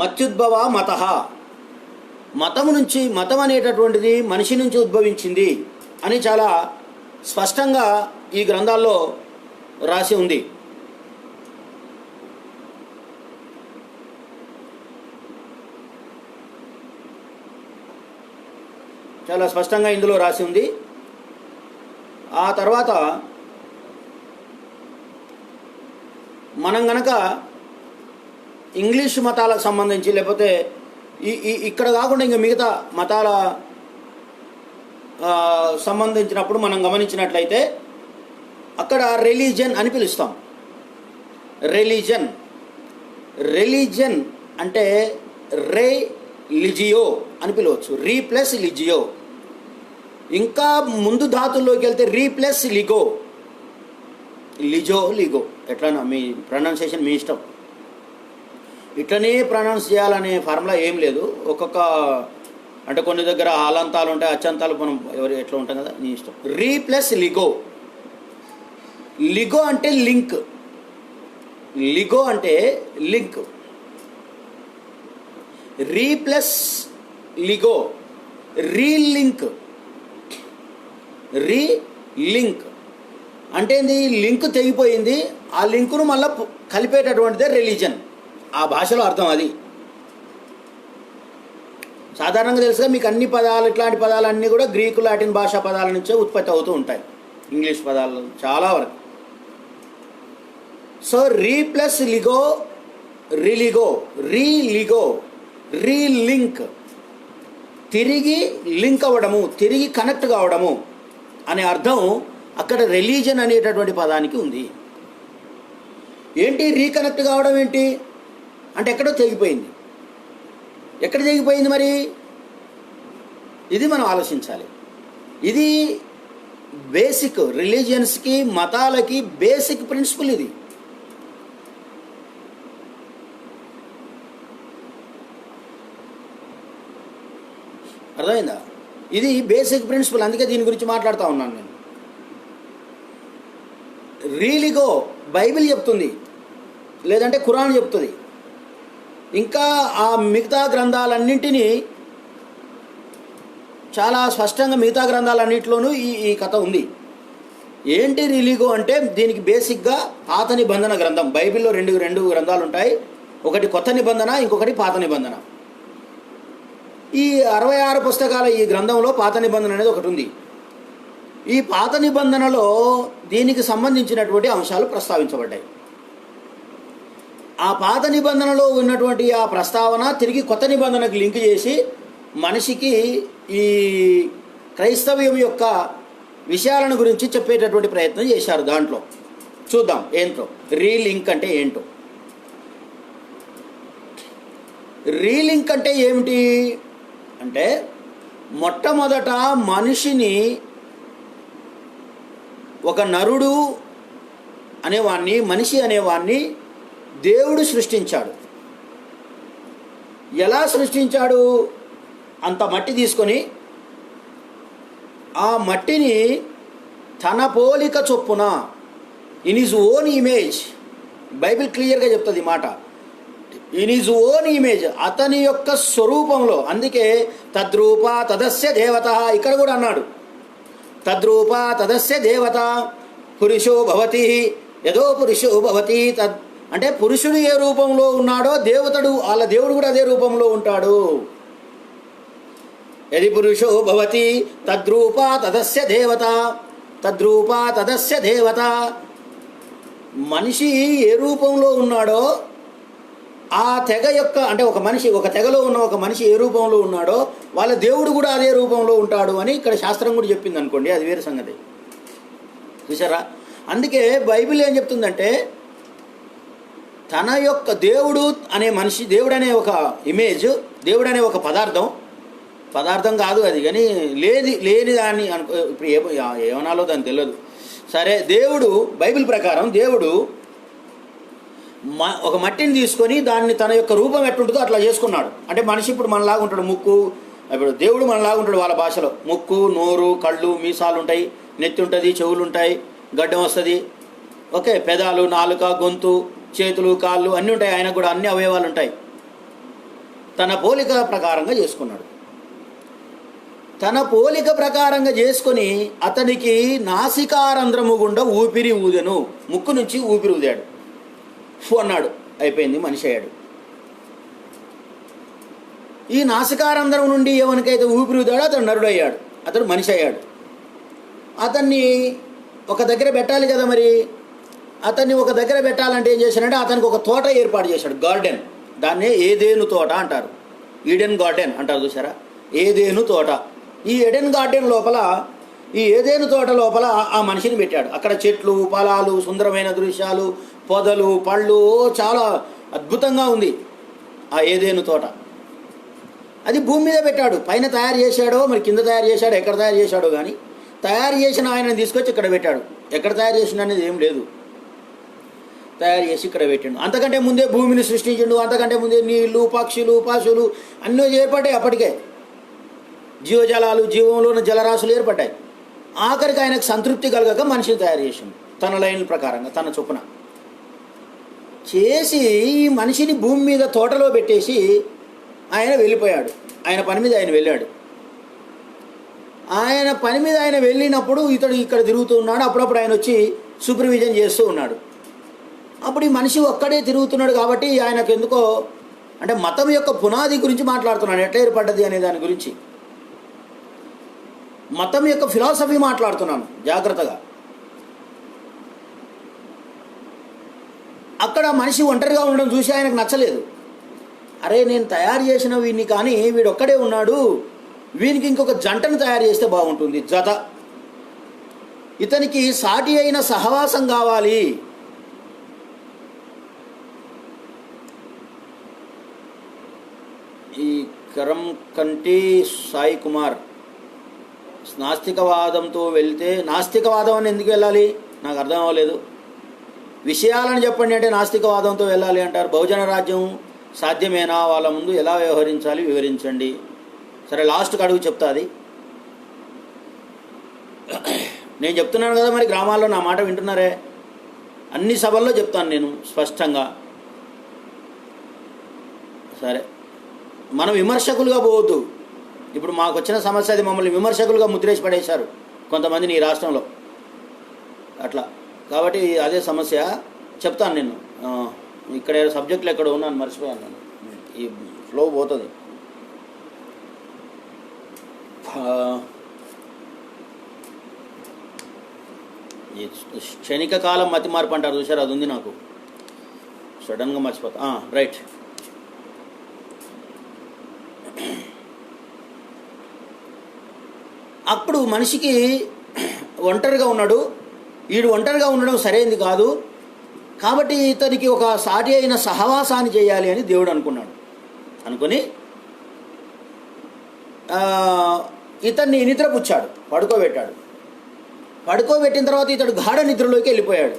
మత్యుద్భవ మతః, మతము నుంచి, మతం అనేటటువంటిది మనిషి నుంచి ఉద్భవించింది అని చాలా స్పష్టంగా ఈ గ్రంథాల్లో రాసి ఉంది. చాలా స్పష్టంగా ఇందులో రాసి ఉంది. ఆ తర్వాత మనం గనక ఇంగ్లీష్ మతాలకు సంబంధించి, లేకపోతే ఇక్కడ కాకుండా ఇంకా మిగతా మతాల సంబంధించినప్పుడు మనం గమనించినట్లయితే అక్కడ రిలీజన్ అని పిలుస్తాం. రిలీజన్ అంటే లిజియో అని పిలవచ్చు. రీ ప్లస్ లిజియో. ఇంకా ముందు ధాతుల్లోకి వెళ్తే రీ ప్లస్ లిగో, లిగో ఎట్లా మీ ప్రొనౌన్సియేషన్ మీ ఇష్టం. ఇట్లనే ప్రొనౌన్స్ చేయాలనే ఫార్ములా ఏం లేదు. ఒక్కొక్క అంటే కొన్ని దగ్గర హాలంతాలు ఉంటాయి, అచ్చంతాలు మనం ఎవరు ఎట్లా ఉంటాం కదా, నీ ఇష్టం. రీ ప్లస్ లిగో. లిగో అంటే లింక్. లిగో అంటే లింక్. రీ ప్లస్ లిగో రీలింక్. రీలింక్ అంటే ఏంది? లింక్ తెగిపోయింది, ఆ లింకును మళ్ళీ కలిపేటటువంటిదే రిలీజన్. ఆ భాషలో అర్థం అది. సాధారణంగా తెలుసుగా మీకు అన్ని పదాలు, ఇట్లాంటి పదాలన్నీ కూడా గ్రీకు, లాటిన్ భాషా పదాల నుంచే ఉత్పత్తి అవుతూ ఉంటాయి, ఇంగ్లీష్ పదాలు చాలా వరకు. సో రీ ప్లస్ లిగో, రీలిగో, రీలింక్, తిరిగి లింక్ అవ్వడము, తిరిగి కనెక్ట్ కావడము అనే అర్థం అక్కడ రిలీజన్ అనేటటువంటి పదానికి ఉంది. ఏంటి రీకనెక్ట్ కావడం ఏంటి అంటే ఎక్కడో తెగిపోయింది. ఎక్కడ తెగిపోయింది మరి? ఇది మనం ఆలోచించాలి. ఇది బేసిక్ రిలీజియన్స్కి, మతాలకి బేసిక్ ప్రిన్సిపల్ ఇది. అర్థమైందా? ఇది బేసిక్ ప్రిన్సిపల్. అందుకే దీని గురించి మాట్లాడుతూ ఉన్నాను నేను. రీలిగో బైబిల్ చెప్తుంది, లేదంటే ఖురాన్ చెప్తుంది. ఇంకా ఆ మిగతా గ్రంథాలన్నింటినీ చాలా స్పష్టంగా మిగతా గ్రంథాలన్నింటిలోనూ ఈ కథ ఉంది. ఏంటి రీలిగో అంటే దీనికి బేసిక్గా పాత నిబంధన గ్రంథం. బైబిల్లో రెండు గ్రంథాలు ఉంటాయి. ఒకటి కొత్త నిబంధన, ఇంకొకటి పాత నిబంధన. ఈ 66 పుస్తకాల ఈ గ్రంథంలో పాత నిబంధన అనేది ఒకటి ఉంది. ఈ పాత నిబంధనలో దీనికి సంబంధించినటువంటి అంశాలు ప్రస్తావించబడ్డాయి. ఆ పాత నిబంధనలో ఉన్నటువంటి ఆ ప్రస్తావన తిరిగి కొత్త నిబంధనకు లింక్ చేసి మనిషికి ఈ క్రైస్తవ్యం యొక్క విషయాలను గురించి చెప్పేటటువంటి ప్రయత్నం చేశారు. దాంట్లో చూద్దాం ఏంటో రీలింక్ అంటే ఏంటో. రీలింక్ అంటే ఏమిటి అంటే, మొట్టమొదట మనిషిని, ఒక నరుడు అనేవాణ్ణి, మనిషి అనేవాణ్ణి దేవుడు సృష్టించాడు. ఎలా సృష్టించాడు? అంత మట్టి తీసుకొని ఆ మట్టిని తన పోలిక చొప్పున, in his own image, Bible క్లియర్గా చెప్తుంది మాట, ఇన్ హిజ్ ఓన్ ఇమేజ్, అతని యొక్క స్వరూపంలో. అందుకే తద్రూప తదస్య దేవత, ఇక్కడ కూడా అన్నాడు తద్రూప తదస్య దేవత పురుషో భవతి యదో పురుషో భవతి. అంటే పురుషుడు ఏ రూపంలో ఉన్నాడో వాళ్ళ దేవుడు కూడా అదే రూపంలో ఉంటాడు. యది పురుషో భవతి తద్రూప తదస్య దేవత, తద్రూప తదస్య దేవత. మనిషి ఏ రూపంలో ఉన్నాడో ఆ తెగ యొక్క, అంటే ఒక తెగలో ఉన్న ఒక మనిషి ఏ రూపంలో ఉన్నాడో వాళ్ళ దేవుడు కూడా అదే రూపంలో ఉంటాడు అని ఇక్కడ శాస్త్రం కూడా చెప్పింది అనుకోండి, అది వేరే సంగతి. చూసారా? అందుకే బైబిల్ ఏం చెప్తుందంటే, తన యొక్క దేవుడు అనే మనిషి, దేవుడు అనే ఒక ఇమేజ్, దేవుడు అనే ఒక పదార్థం కాదు అది, కానీ లేని దాన్ని అనుకో. ఇప్పుడు ఏమనాలో దానికి తెలియదు. సరే, దేవుడు బైబిల్ ప్రకారం దేవుడు ఒక మట్టిని తీసుకొని దాన్ని తన యొక్క రూపం ఎట్టుంటుందో అట్లా చేసుకున్నాడు. అంటే మనిషి ఇప్పుడు మనలాగా ఉంటాడు, ముక్కు, ఇప్పుడు దేవుడు మనలాగా ఉంటాడు వాళ్ళ భాషలో. ముక్కు, నోరు, కళ్ళు, మీసాలు ఉంటాయి, నెత్తి ఉంటుంది, చెవులు ఉంటాయి, గడ్డం వస్తుంది, ఓకే, పెదాలు, నాలుక, గొంతు, చేతులు, కాళ్ళు అన్నీ ఉంటాయి. ఆయనకు కూడా అన్ని అవయవాలు ఉంటాయి. తన పోలిక ప్రకారంగా చేసుకున్నాడు. తన పోలిక ప్రకారంగా చేసుకొని అతనికి నాసికారంధ్రము గుండా ఊపిరి ఊదెను. ముక్కు నుంచి ఊపిరి ఊదాడు. అన్నాడు, అయిపోయింది, మనిషి అయ్యాడు. ఈ నాసికారంధ్రం నుండి ఎవరికైతే ఊపిరి ఊదాడో అతడు నరుడు అయ్యాడు, అతడు మనిషి అయ్యాడు. అతన్ని ఒక దగ్గర పెట్టాలి కదా, మరి అతన్ని ఒక దగ్గర పెట్టాలంటే ఏం చేశాడంటే అతనికి ఒక తోట ఏర్పాటు చేశాడు, గార్డెన్. దాన్నే ఏదేను తోట అంటారు, ఈడెన్ గార్డెన్ అంటారు చూసారా, ఏదేను తోట. ఈ ఏడెన్ గార్డెన్ లోపల, ఈ ఏదేను తోట లోపల ఆ మనిషిని పెట్టాడు. అక్కడ చెట్లు, పొలాలు, సుందరమైన దృశ్యాలు, పొదలు, పళ్ళు, చాలా అద్భుతంగా ఉంది ఆ ఏదేను తోట. అది భూమి మీద పెట్టాడు. పైన తయారు చేశాడో మరి కింద తయారు చేశాడో ఎక్కడ తయారు చేశాడో కానీ తయారు చేసిన ఆయనని తీసుకొచ్చి ఇక్కడ పెట్టాడు. ఎక్కడ తయారు చేసిన అనేది ఏం లేదు, తయారు చేసి ఇక్కడ పెట్టాడు. అంతకంటే ముందే భూమిని సృష్టించిండు, అంతకంటే ముందే నీళ్లు, పక్షులు, పశువులు అన్నీ ఏర్పడ్డాయి. అప్పటికే జీవజలాలు, జీవంలో ఉన్న జలరాశులు ఏర్పడ్డాయి. ఆఖరికి ఆయనకు సంతృప్తి కలగక మనిషిని తయారు చేసిండు తన లైన్ ప్రకారంగా, తన చొప్పున చేసి ఈ మనిషిని భూమి మీద తోటలో పెట్టేసి ఆయన వెళ్ళిపోయాడు. ఆయన పని మీద ఆయన వెళ్ళాడు. ఆయన పని మీద ఆయన వెళ్ళినప్పుడు ఇతడు ఇక్కడ తిరుగుతూ ఉన్నాడు. అప్పుడప్పుడు ఆయన వచ్చి సూపర్విజన్ చేస్తూ ఉన్నాడు. అప్పుడు ఈ మనిషి ఒక్కడే తిరుగుతున్నాడు కాబట్టి ఆయనకు ఎందుకో అంటే మతం యొక్క పునాది గురించి మాట్లాడుతున్నాడు, ఎట్లా ఏర్పడ్డది అనే దాని గురించి, మతం యొక్క ఫిలాసఫీ మాట్లాడుతున్నాను జాగ్రత్తగా. అక్కడ మనిషి ఒంటరిగా ఉండడం చూసి ఆయనకు నచ్చలేదు. అరే, నేను తయారు చేసిన వీడిని కానీ వీడు ఒక్కడే ఉన్నాడు, వీనికి ఇంకొక జంటను తయారు చేస్తే బాగుంటుంది, జత. ఇతనికి సాటి అయిన సహవాసం కావాలి. ఈ కరంకంటి సాయి కుమార్ నాస్తికవాదంతో వెళ్తే, నాస్తికవాదం అని ఎందుకు వెళ్ళాలి నాకు అర్థం అవ్వలేదు. విషయాలను చెప్పండి అంటే నాస్తికవాదంతో వెళ్ళాలి అంటారు. బహుజన రాజ్యం సాధ్యమేనా, వాళ్ళ ముందు ఎలా వ్యవహరించాలి వివరించండి. సరే, లాస్ట్కి అడుగు చెప్తా. అది నేను చెప్తున్నాను కదా, మరి గ్రామాల్లో నా మాట వింటున్నారే, అన్ని సభల్లో చెప్తాను నేను స్పష్టంగా. సరే, మనం విమర్శకులుగా పోవద్దు. ఇప్పుడు మాకు వచ్చిన సమస్య అది, మమ్మల్ని విమర్శకులుగా ముద్రేసి పడేశారు కొంతమందిని ఈ రాష్ట్రంలో అట్లా. కాబట్టి అదే సమస్య చెప్తాను నేను. ఇక్కడ సబ్జెక్టులు ఎక్కడ ఉన్నాను మర్చిపోయాను నేను, ఈ ఫ్లో పోతుంది. క్షణిక కాలం మతి మార్పు అంటారు చూసారు, అది ఉంది నాకు, సడన్గా మర్చిపోతా. రైట్. అప్పుడు మనిషికి ఒంటరిగా ఉన్నాడు. వీడు ఒంటరిగా ఉండడం సరైనది కాదు కాబట్టి ఇతనికి ఒక సాటి అయిన సహవాసాన్ని చేయాలి అని దేవుడు అనుకున్నాడు. అనుకుని ఇతన్ని నిద్రపుచ్చాడు, పడుకోబెట్టాడు. పడుకోబెట్టిన తర్వాత ఇతడు గాఢ నిద్రలోకి వెళ్ళిపోయాడు.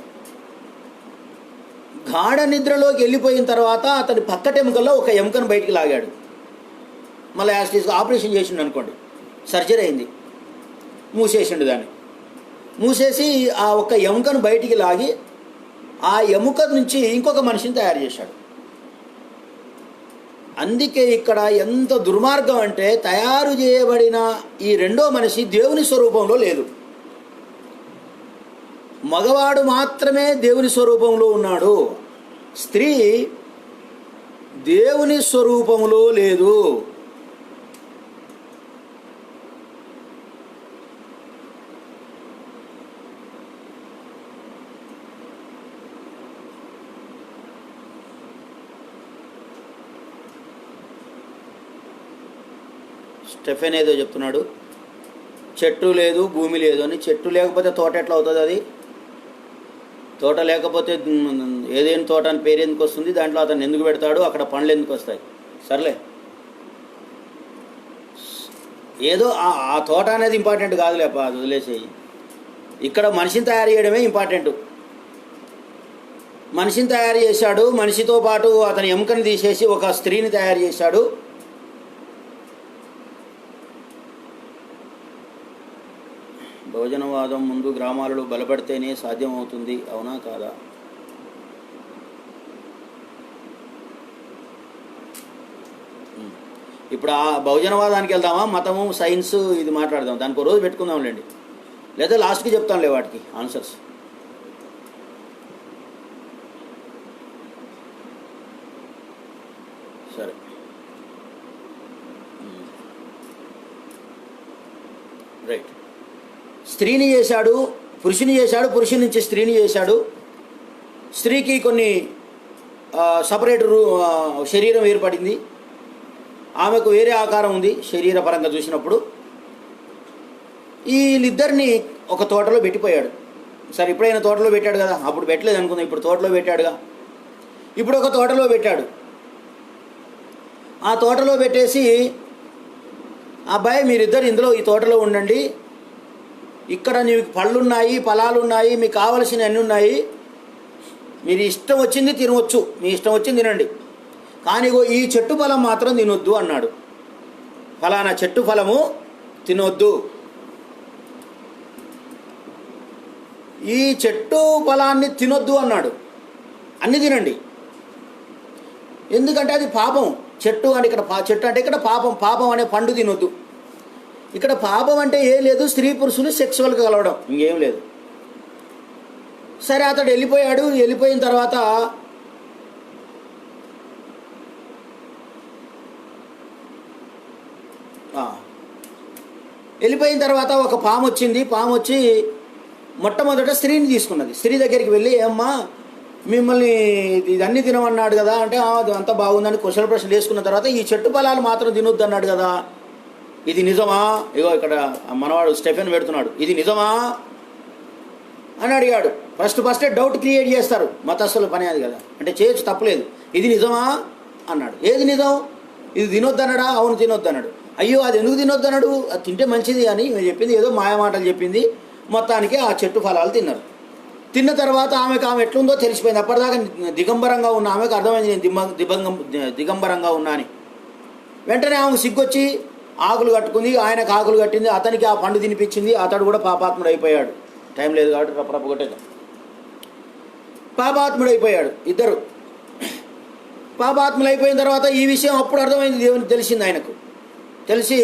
గాఢ నిద్రలోకి వెళ్ళిపోయిన తర్వాత అతని పక్కటెముకల్లో ఒక ఎముకను బయటికి లాగాడు. మళ్ళీ యాస్టీస్గా ఆపరేషన్ చేసిండు అనుకోండి, సర్జరీ అయింది, మూసేసిండు దాన్ని. మూసేసి ఆ ఒక్క ఎముకను బయటికి లాగి ఆ ఎముక నుంచి ఇంకొక మనిషిని తయారు చేశాడు. అందుకే ఇక్కడ ఎంత దుర్మార్గం అంటే, తయారు చేయబడిన ఈ రెండో మనిషి దేవుని స్వరూపంలో లేదు. మగవాడు మాత్రమే దేవుని స్వరూపంలో ఉన్నాడు, స్త్రీ దేవుని స్వరూపంలో లేదు. స్టెఫెన్ ఏదో చెప్తున్నాడు, చెట్టు లేదు భూమి లేదు అని. చెట్టు లేకపోతే తోట ఎట్లా అవుతుంది? అది తోట లేకపోతే ఏదేని తోట అని పేరు ఎందుకు వస్తుంది? దాంట్లో అతను ఎందుకు పెడతాడు? అక్కడ పండ్లు ఎందుకు వస్తాయి? సర్లే, ఏదో ఆ తోట అనేది ఇంపార్టెంట్ కాదులేప, అది వదిలేసేయి. ఇక్కడ మనిషిని తయారు చేయడమే ఇంపార్టెంట్. మనిషిని తయారు చేశాడు, మనిషితో పాటు అతని ఎముకని తీసేసి ఒక స్త్రీని తయారు చేశాడు. భోజనవాదం ముందు గ్రామాలలో బలపడితేనే సాధ్యమవుతుంది, అవునా కాదా? ఇప్పుడు ఆ బహుజనవాదానికి వెళ్దామా, మతము సైన్స్ ఇది మాట్లాడదాం, దానికి ఒక రోజు పెట్టుకుందాంలేండి, లేదా లాస్ట్కి చెప్తాంలే వాటికి ఆన్సర్స్. సరే, రైట్. స్త్రీని చేశాడు, పురుషుని చేశాడు, పురుషుని నుంచి స్త్రీని చేశాడు. స్త్రీకి కొన్ని సపరేట్ శరీరం ఏర్పడింది, ఆమెకు వేరే ఆకారం ఉంది శరీరపరంగా చూసినప్పుడు. వీళ్ళిద్దరిని ఒక తోటలో పెట్టిపోయాడు. సరే, ఇప్పుడైనా తోటలో పెట్టాడు కదా, అప్పుడు పెట్టలేదు అనుకుందాం, ఇప్పుడు తోటలో పెట్టాడుగా. ఇప్పుడు ఒక తోటలో పెట్టాడు. ఆ తోటలో పెట్టేసి, అబ్బాయి మీరిద్దరు ఇందులో ఈ తోటలో ఉండండి, ఇక్కడ నీకు పళ్ళున్నాయి, ఫలాలున్నాయి, మీకు కావలసిన అన్నీ ఉన్నాయి, మీరు ఇష్టం వచ్చింది తినవచ్చు, మీ ఇష్టం వచ్చింది తినండి, కానీ ఈ చెట్టు ఫలం మాత్రం తినొద్దు అన్నాడు. ఫలానా చెట్టు ఫలము తినొద్దు, ఈ చెట్టు ఫలాన్ని తినొద్దు అన్నాడు. అన్నీ తినండి, ఎందుకంటే అది పాపం. చెట్టు అంటే ఇక్కడ చెట్టు అంటే ఇక్కడ పాపం, పాపం అనే పండు తినొద్దు. ఇక్కడ పాపం అంటే ఏం లేదు, స్త్రీ పురుషులు సెక్సువల్గా కలవడం, ఇంకేం లేదు. సరే, అతడు వెళ్ళిపోయాడు. వెళ్ళిపోయిన తర్వాత ఒక పాము వచ్చింది. పాము వచ్చి మొట్టమొదట స్త్రీని తీసుకున్నది. స్త్రీ దగ్గరికి వెళ్ళి, ఏమ్మా మిమ్మల్ని ఇదన్నీ తినమన్నాడు కదా అంటే, అంతా బాగుందని కుశల ప్రశ్నలు వేసుకున్న తర్వాత, ఈ చెట్టు ఫలాలు మాత్రం తినొద్దు అన్నాడు కదా, ఇది నిజమా? ఇగో ఇక్కడ మనవాడు స్టెఫెన్ పెడుతున్నాడు, ఇది నిజమా అని అడిగాడు. ఫస్టే డౌట్ క్రియేట్ చేస్తారు, మతస్థుల పని అది కదా, అంటే చేయొచ్చు, తప్పలేదు. ఇది నిజమా అన్నాడు. ఏది నిజం? ఇది తినొద్దన్నాడా? అవును తినొద్దన్నాడు. అయ్యో, అది ఎందుకు తినొద్దన్నాడు? అది తింటే మంచిది అని చెప్పింది, ఏదో మాయమాటలు చెప్పింది. మొత్తానికి ఆ చెట్టు ఫలాలు తిన్నారు. తిన్న తర్వాత ఆమె ఎట్లుందో తెలిసిపోయింది. అప్పటిదాకా దిగంబరంగా ఉన్న ఆమెకు అర్థమైంది, నేను దిగంబరంగా ఉన్నా అని. వెంటనే ఆమెకు సిగ్గొచ్చి ఆకులు కట్టుకుంది, ఆయనకు ఆకులు కట్టింది, అతనికి ఆ పండు తినిపించింది. అతడు కూడా పాపాత్ముడు అయిపోయాడు. టైం లేదు కాబట్టి రప్పరప్ప కొట్టేద్దాం. పాపాత్ముడు అయిపోయాడు. ఇద్దరు పాపాత్ములు అయిపోయిన తర్వాత ఈ విషయం అప్పుడు అర్థమైంది, దేవునికి తెలిసింది. ఆయనకు తెలిసి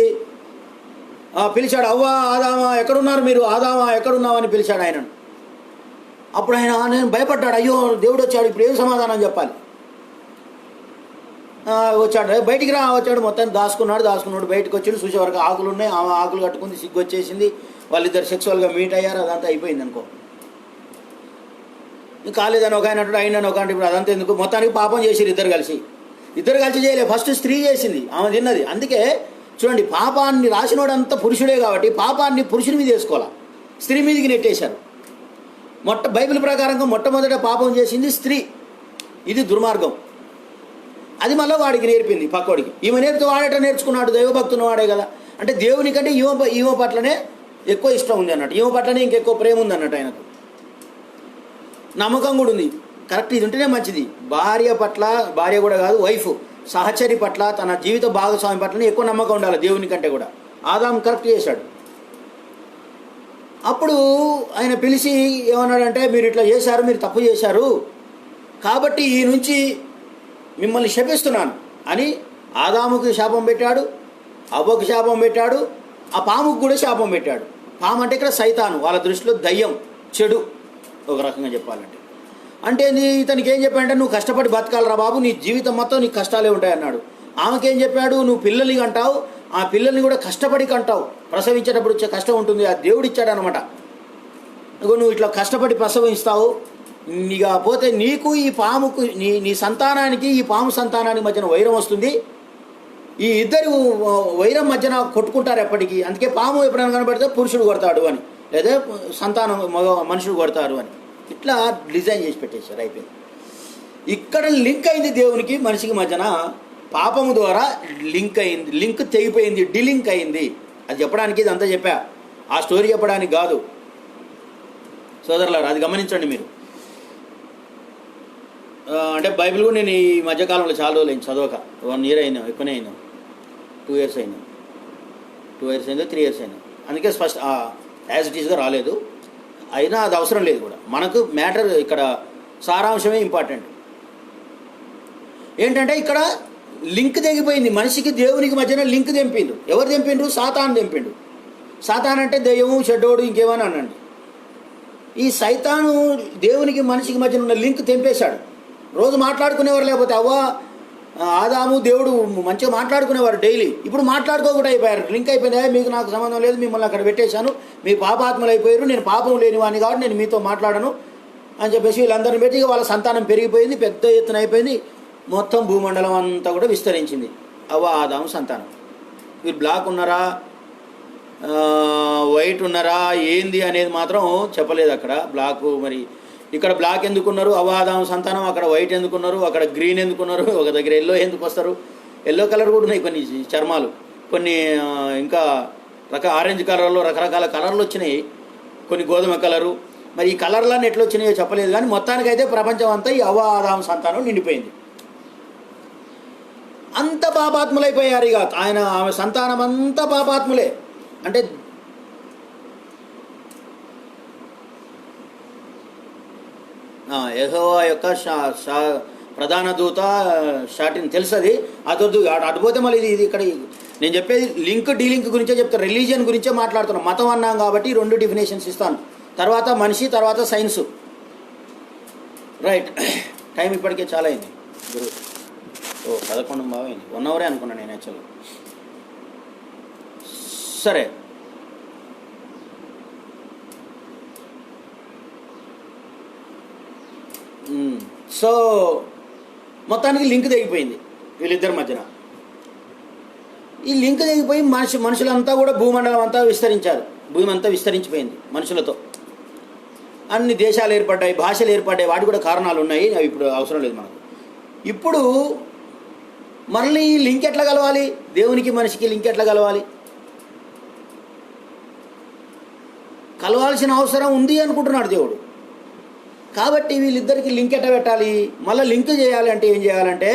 పిలిచాడు, అవ్వా ఆదామా ఎక్కడున్నారు మీరు, ఆదామా ఎక్కడున్నావు అని పిలిచాడు ఆయనను. అప్పుడు ఆయన నేను భయపడ్డాడు, అయ్యో దేవుడు వచ్చాడు, ఇప్పుడు ఏం సమాధానం చెప్పాలి. వచ్చాడు, బయటికి వచ్చాడు, మొత్తాన్ని దాచుకున్నాడు. బయటకు వచ్చాడు, చూసే వరకు ఆకులు ఉన్నాయి, ఆమె ఆకులు కట్టుకుంది, సిగ్గు వచ్చేసింది, వాళ్ళిద్దరు సెక్సువల్గా మీట్ అయ్యారు. అదంతా అయిపోయింది అనుకో. కాలేదని ఒక ఆయన అంటాడు, అయినని ఒక అంటే, ఇప్పుడు అదంతా ఎందుకు, మొత్తానికి పాపం చేసిరు ఇద్దరు కలిసి చేయలేదు. ఫస్ట్ స్త్రీ చేసింది, ఆమె తిన్నది. అందుకే చూడండి, పాపాన్ని రాసినోడంతా పురుషుడే కాబట్టి పాపాన్ని పురుషుని మీద వేసుకోవాలి, స్త్రీ మీదకి నెట్టేశారు. బైబిల్ ప్రకారంగా మొట్టమొదట పాపం చేసింది స్త్రీ. ఇది దుర్మార్గం. అది మళ్ళీ వాడికి నేర్పింది, పక్కోడికి. ఈమె నేర్చుకున్నాడు, దైవభక్తున్న వాడే కదా. అంటే దేవుని కంటే ఈమె పట్లనే ఎక్కువ ఇష్టం ఉంది అన్నట్టు, ఈమె పట్లనే ఇంకెక్కువ ప్రేమ ఉంది అన్నట్టు. ఆయనకు నమ్మకం కూడా ఉంది. కరెక్ట్, ఇది ఉంటేనే మంచిది. భార్య కూడా కాదు, వైఫ్ సహచరి పట్ల, తన జీవిత భాగస్వామి పట్ల ఎక్కువ నమ్మకం ఉండాలి దేవుని కంటే కూడా. ఆదాం కరెక్ట్ చేశాడు. అప్పుడు ఆయన పిలిచి ఏమన్నాడంటే, మీరు ఇట్లా చేశారు, మీరు తప్పు చేశారు, కాబట్టి ఈ నుంచి మిమ్మల్ని శపిస్తున్నాను అని ఆదాముకి శాపం పెట్టాడు, అవ్వకు శాపం పెట్టాడు, ఆ పాముకు కూడా శాపం పెట్టాడు. పాము అంటే ఇక్కడ సైతాను, వాళ్ళ దృష్టిలో దయ్యం, చెడు ఒక రకంగా చెప్పాలంటే. అంటే ఇతనికి ఏం చెప్పాడంటే, నువ్వు కష్టపడి బతకాలరా బాబు, నీ జీవితం మొత్తం నీకు కష్టాలే ఉంటాయన్నాడు. ఆమెకేం చెప్పాడు, నువ్వు పిల్లల్ని కంటావు, ఆ పిల్లల్ని కూడా కష్టపడి కంటావు, ప్రసవించేటప్పుడు వచ్చే కష్టం ఉంటుంది, ఆ దేవుడు ఇచ్చాడు అనమాట. నువ్వు ఇట్లా కష్టపడి ప్రసవిస్తావు, ఇక పోతే నీకు ఈ పాముకు నీ సంతానానికి ఈ పాము సంతానానికి మధ్యన వైరం వస్తుంది, ఈ ఇద్దరు వైరం మధ్యన కొట్టుకుంటారు ఎప్పటికీ. అందుకే పాము ఎప్పుడైనా కనబడితే పురుషుడు కొడతాడు అని, లేదా సంతానం మనుషుడు కొడతారు అని, ఇట్లా డిజైన్ చేసి పెట్టేశారు. అయిపోయింది. ఇక్కడ లింక్ అయింది దేవునికి మనిషికి మధ్యన, పాపము ద్వారా లింక్ తెగిపోయింది, డిలింక్ అయింది. అది చెప్పడానికి ఇదంతా చెప్పా, ఆ స్టోరీ చెప్పడానికి కాదు సోదరులారా, అది గమనించండి మీరు. అంటే బైబిల్ కూడా నేను ఈ మధ్యకాలంలో చాలా రోజులు అయింది చదవక, 1 year అయినా, ఎక్కువనే అయినా, 2 years అయినా, 3 years అయినా. అందుకే ఫస్ట్ యాజ్ ఇట్ ఈస్గా రాలేదు, అయినా అది అవసరం లేదు కూడా. మనకు మ్యాటర్ ఇక్కడ సారాంశమే ఇంపార్టెంట్. ఏంటంటే ఇక్కడ లింక్ తెగిపోయింది. మనిషికి దేవునికి మధ్యన లింక్ తెంపిండు. ఎవరు తెంపిండు? సాతాను తెంపిండు. సాతాన్ అంటే దెయ్యము, చెడ్డోడు, ఇంకేమని అనండి. ఈ సైతాను దేవునికి మనిషికి మధ్యన ఉన్న లింక్ తెంపేశాడు. రోజు మాట్లాడుకునేవారు, లేకపోతే ఆదాము దేవుడు మంచిగా మాట్లాడుకునేవారు డైలీ. ఇప్పుడు మాట్లాడుకోకుండా అయిపోయారు. లింక్ అయిపోయింది. మీకు నాకు సంబంధం లేదు, మిమ్మల్ని అక్కడ పెట్టేశాను, మీ పాపాత్మలు అయిపోయారు, నేను పాపం లేనివాడిని కాబట్టి నేను మీతో మాట్లాడను అని చెప్పేసి వీళ్ళందరిని పెట్టి వాళ్ళ సంతానం పెరిగిపోయింది, పెద్ద ఎత్తున అయిపోయింది. మొత్తం భూమండలం అంతా కూడా విస్తరించింది. ఆదాము సంతానం. వీరు బ్లాక్ ఉన్నారా, వైట్ ఉన్నారా, ఏంది అనేది మాత్రం చెప్పలేదు అక్కడ. బ్లాక్ మరి ఇక్కడ బ్లాక్ ఎందుకున్నారు? ఆదాము సంతానం. అక్కడ వైట్ ఎందుకున్నారు? అక్కడ గ్రీన్ ఎందుకున్నారు? ఒక దగ్గర ఎల్లో ఎందుకు వస్తారు? ఎల్లో కలర్ కూడా ఉన్నాయి కొన్ని చర్మాలు, కొన్ని ఇంకా ఆరెంజ్ కలర్లో రకరకాల కలర్లు వచ్చినాయి, కొన్ని గోధుమ కలరు. మరి ఈ కలర్లన్నీ ఎట్లా వచ్చినాయో చెప్పలేదు. కానీ మొత్తానికైతే ప్రపంచం అంతా ఈ ఆదాము సంతానం నిండిపోయింది. అంత పాపాత్ములైపోయారు. ఇక ఆమె సంతానం అంతా పాపాత్ములే. అంటే యెహోవా యొక్క ప్రధాన దూత షాటిని తెలుసది. అదొద్దు, అటుపోతే మళ్ళీ ఇది ఇక్కడ నేను చెప్పేది లింక్ డీలింక్ గురించే చెప్తాను, రిలీజియన్ గురించే మాట్లాడుతున్నాం. మతం అన్నాం కాబట్టి 2 డెఫినేషన్స్ ఇస్తాను. తర్వాత మనిషి, తర్వాత సైన్సు. రైట్, టైం ఇప్పటికే చాలా అయింది. 11 బాగా అయింది. 1 అవరే అనుకున్నాను నేను యాక్చువల్గా. సరే, సో మొత్తానికి లింక్ తెగిపోయింది వీళ్ళిద్దరి మధ్యన. ఈ లింక్ తెగిపోయి మనుషులంతా కూడా భూమండలం అంతా విస్తరించారు. భూమి అంతా విస్తరించిపోయింది మనుషులతో. అన్ని దేశాలు ఏర్పడ్డాయి, భాషలు ఏర్పడ్డాయి. వాటి కూడా కారణాలు ఉన్నాయి, అవి ఇప్పుడు అవసరం లేదు మనకు. ఇప్పుడు మళ్ళీ ఈ లింక్ ఎట్లా కలవాలి? దేవునికి మనిషికి లింక్ ఎట్లా కలవాలి? కలవాల్సిన అవసరం ఉంది అనుకుంటున్నాడు దేవుడు. కాబట్టి వీళ్ళిద్దరికి లింక్ ఎట్లా పెట్టాలి? మళ్ళీ లింక్ చేయాలి అంటే ఏం చేయాలంటే,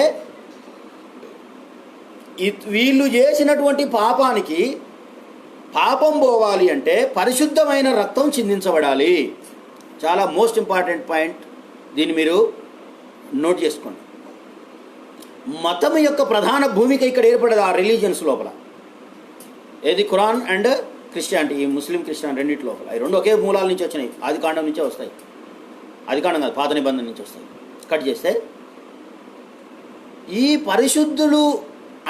వీళ్ళు చేసినటువంటి పాపానికి పాపం పోవాలి అంటే పరిశుద్ధమైన రక్తం చిందించబడాలి. చాలా మోస్ట్ ఇంపార్టెంట్ పాయింట్, దీన్ని మీరు నోట్ చేసుకోండి. మతం యొక్క ప్రధాన భూమిక ఇక్కడ ఏర్పడదు ఆ రిలీజియన్స్ లోపల. ఏది? ఖురాన్ అండ్ క్రిస్టియానిటీ, ఈ ముస్లిం క్రిస్టియన్ రెండింటి లోపల. ఈ 2 ఒకే మూలాల నుంచి వచ్చినాయి, ఆదికాండం నుంచే వస్తాయి. ఆదికాండం కాదు, పాత నిబంధన నుంచి వస్తాయి. కట్ చేస్తే ఈ పరిశుద్ధులు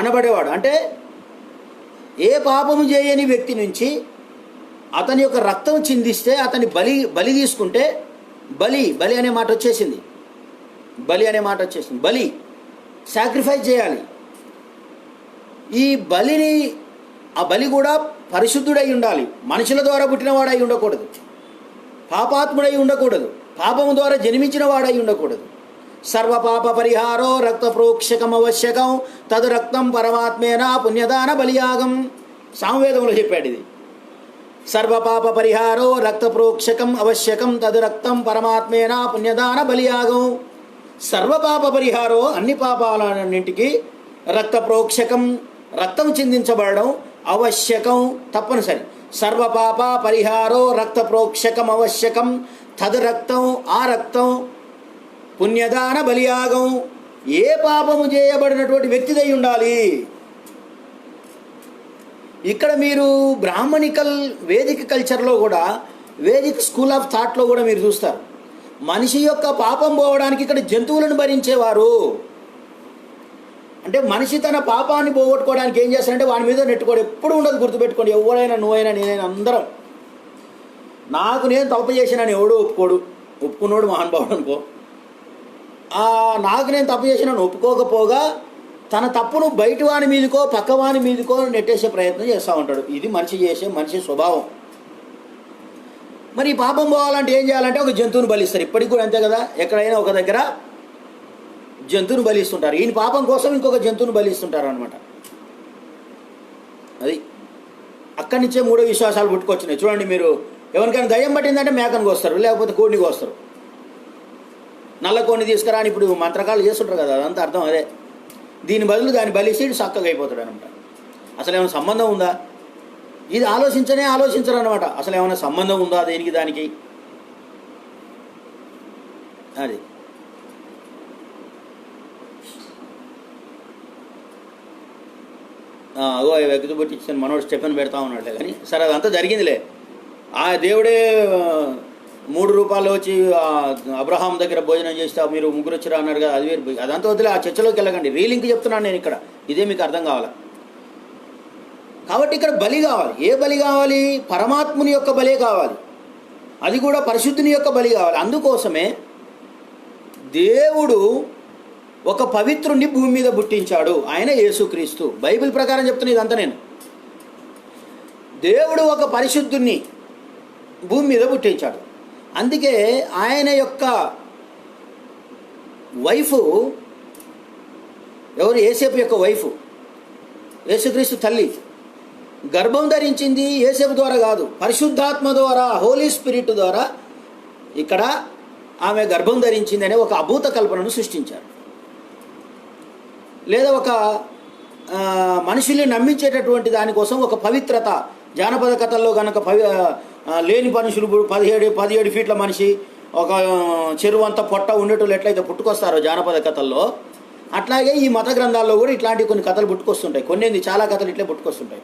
అనబడేవాడు అంటే ఏ పాపము చేయని వ్యక్తి నుంచి అతని యొక్క రక్తం చిందిస్తే, అతని బలి తీసుకుంటే, బలి అనే మాట వచ్చేసింది. బలి సాక్రిఫైస్ చేయాలి. ఈ బలి కూడా పరిశుద్ధుడై ఉండాలి. మనుషుల ద్వారా పుట్టినవాడై ఉండకూడదు, పాపాత్ముడై ఉండకూడదు, పాపము ద్వారా జన్మించిన వాడై ఉండకూడదు. సర్వపాప పరిహారో రక్త ప్రోక్షకం అవశ్యకం తదు రక్తం పరమాత్మేనా పుణ్యదాన బలియాగం. సామవేదంలో చెప్పాడు ఇది. సర్వపాప పరిహారో రక్త ప్రోక్షకం అవశ్యకం తదు రక్తం పరమాత్మేనా పుణ్యదాన బలియాగం. సర్వపాప పరిహారో, అన్ని పాపాలన్నింటికి, రక్త ప్రోక్షకం, రక్తం చిందించబడడం, అవశ్యకం, తప్పనిసరి. సర్వపాప పరిహారో రక్త ప్రోక్షకం అవశ్యకం తదు రక్తం, ఆ రక్తం పుణ్యదాన బలియాగం. ఏ పాపము చేయబడినటువంటి వ్యక్తిదై ఉండాలి. ఇక్కడ మీరు బ్రాహ్మణికల్ వేదిక కల్చర్లో కూడా, వేదిక్ స్కూల్ ఆఫ్ థాట్లో కూడా మీరు చూస్తారు, మనిషి యొక్క పాపం పోవడానికి ఇక్కడ జంతువులను భరించేవారు. అంటే మనిషి తన పాపాన్ని పోగొట్టుకోవడానికి ఏం చేస్తారంటే వాని మీద నెట్టుకోడు. ఎప్పుడు ఉండదు, గుర్తుపెట్టుకోండి. ఎవరైనా, నువ్వైనా, నేనైనా, అందరం నాకు నేను తప్పు చేసినాను ఎవడో ఒప్పుకున్నాడు మహానుభావుడు అనుకో. నాకు నేను తప్పు చేసినాను ఒప్పుకోకపోగా తన తప్పును బయట వాని మీదకో పక్కవాని మీదకో నెట్టేసే ప్రయత్నం చేస్తూ ఉంటాడు. ఇది మనిషి స్వభావం. మరి ఈ పాపం పోవాలంటే ఏం చేయాలంటే ఒక జంతువుని బలిస్తారు. ఇప్పటికి కూడా అంతే కదా, ఎక్కడైనా ఒక దగ్గర జంతువుని బలిస్తుంటారు. ఈయన పాపం కోసం ఇంకొక జంతువుని బలిస్తుంటారు అనమాట. అది అక్కడి నుంచే 3 విశ్వాసాలు పుట్టుకొచ్చినాయి. చూడండి, మీరు ఎవరికైనా దయ్యం పట్టిందంటే మేకను కోస్తారు, లేకపోతే కోడిని కోస్తారు. నల్ల కోడిని తీసుకురా అని ఇప్పుడు మంత్రకాలు చేస్తుంటారు కదా, అదంతా అర్థం అదే. దీని బదులు దాన్ని బలిసి చక్కగా అయిపోతాడు అనమాట. అసలు ఏమైనా సంబంధం ఉందా? ఇది ఆలోచించరు అనమాట. అసలు ఏమైనా సంబంధం ఉందా దేనికి దానికి? అది అగో వ్యక్తి పుట్టించిన మనోడు స్టెఫెన్ పెడతా ఉన్నాడులే కానీ సరే అదంతా జరిగిందిలే. ఆ దేవుడే 3 రూపాయలు వచ్చి అబ్రహాం దగ్గర భోజనం చేస్తా మీరు ముగ్గురు వచ్చిరా అన్నారు కదా, అది వేరు. అదంతా వదిలే, ఆ చర్చలోకి వెళ్ళకండి. రీలింక్ చెప్తున్నాను నేను ఇక్కడ, ఇదే మీకు అర్థం కావాలి. కాబట్టి ఇక్కడ బలి కావాలి. ఏ బలి కావాలి? పరమాత్ముని యొక్క బలే కావాలి, అది కూడా పరిశుద్ధుని యొక్క బలి కావాలి. అందుకోసమే దేవుడు ఒక పవిత్రుణ్ణి భూమి మీద పుట్టించాడు, ఆయన యేసుక్రీస్తు. బైబిల్ ప్రకారం చెప్తున్నా ఇదంతా నేను. దేవుడు ఒక పరిశుద్ధుణ్ణి భూమి మీద పుట్టించాడు. అందుకే ఆయన యొక్క వైఫ్ ఎవరు? యేసేపు యొక్క వైఫ్, యేసుక్రీస్తు తల్లి గర్భం ధరించింది యేసేపు ద్వారా కాదు, పరిశుద్ధాత్మ ద్వారా, హోలీ స్పిరిట్ ద్వారా ఇక్కడ ఆమె గర్భం ధరించింది అనే ఒక అభూత కల్పనను సృష్టించారు. లేదా ఒక మనుషుల్ని నమ్మించేటటువంటి దానికోసం ఒక పవిత్రత. జానపద కథల్లో కనుక లేని మనుషులు 17 ఫీట్ల మనిషి, ఒక చెరువు అంతా పొట్ట ఉండేటోళ్ళు ఎట్లయితే పుట్టుకొస్తారో జానపద కథల్లో, అట్లాగే ఈ మత గ్రంథాల్లో కూడా ఇట్లాంటి కొన్ని కథలు పుట్టుకొస్తుంటాయి. కొన్ని చాలా కథలు ఇట్లే పుట్టుకొస్తుంటాయి.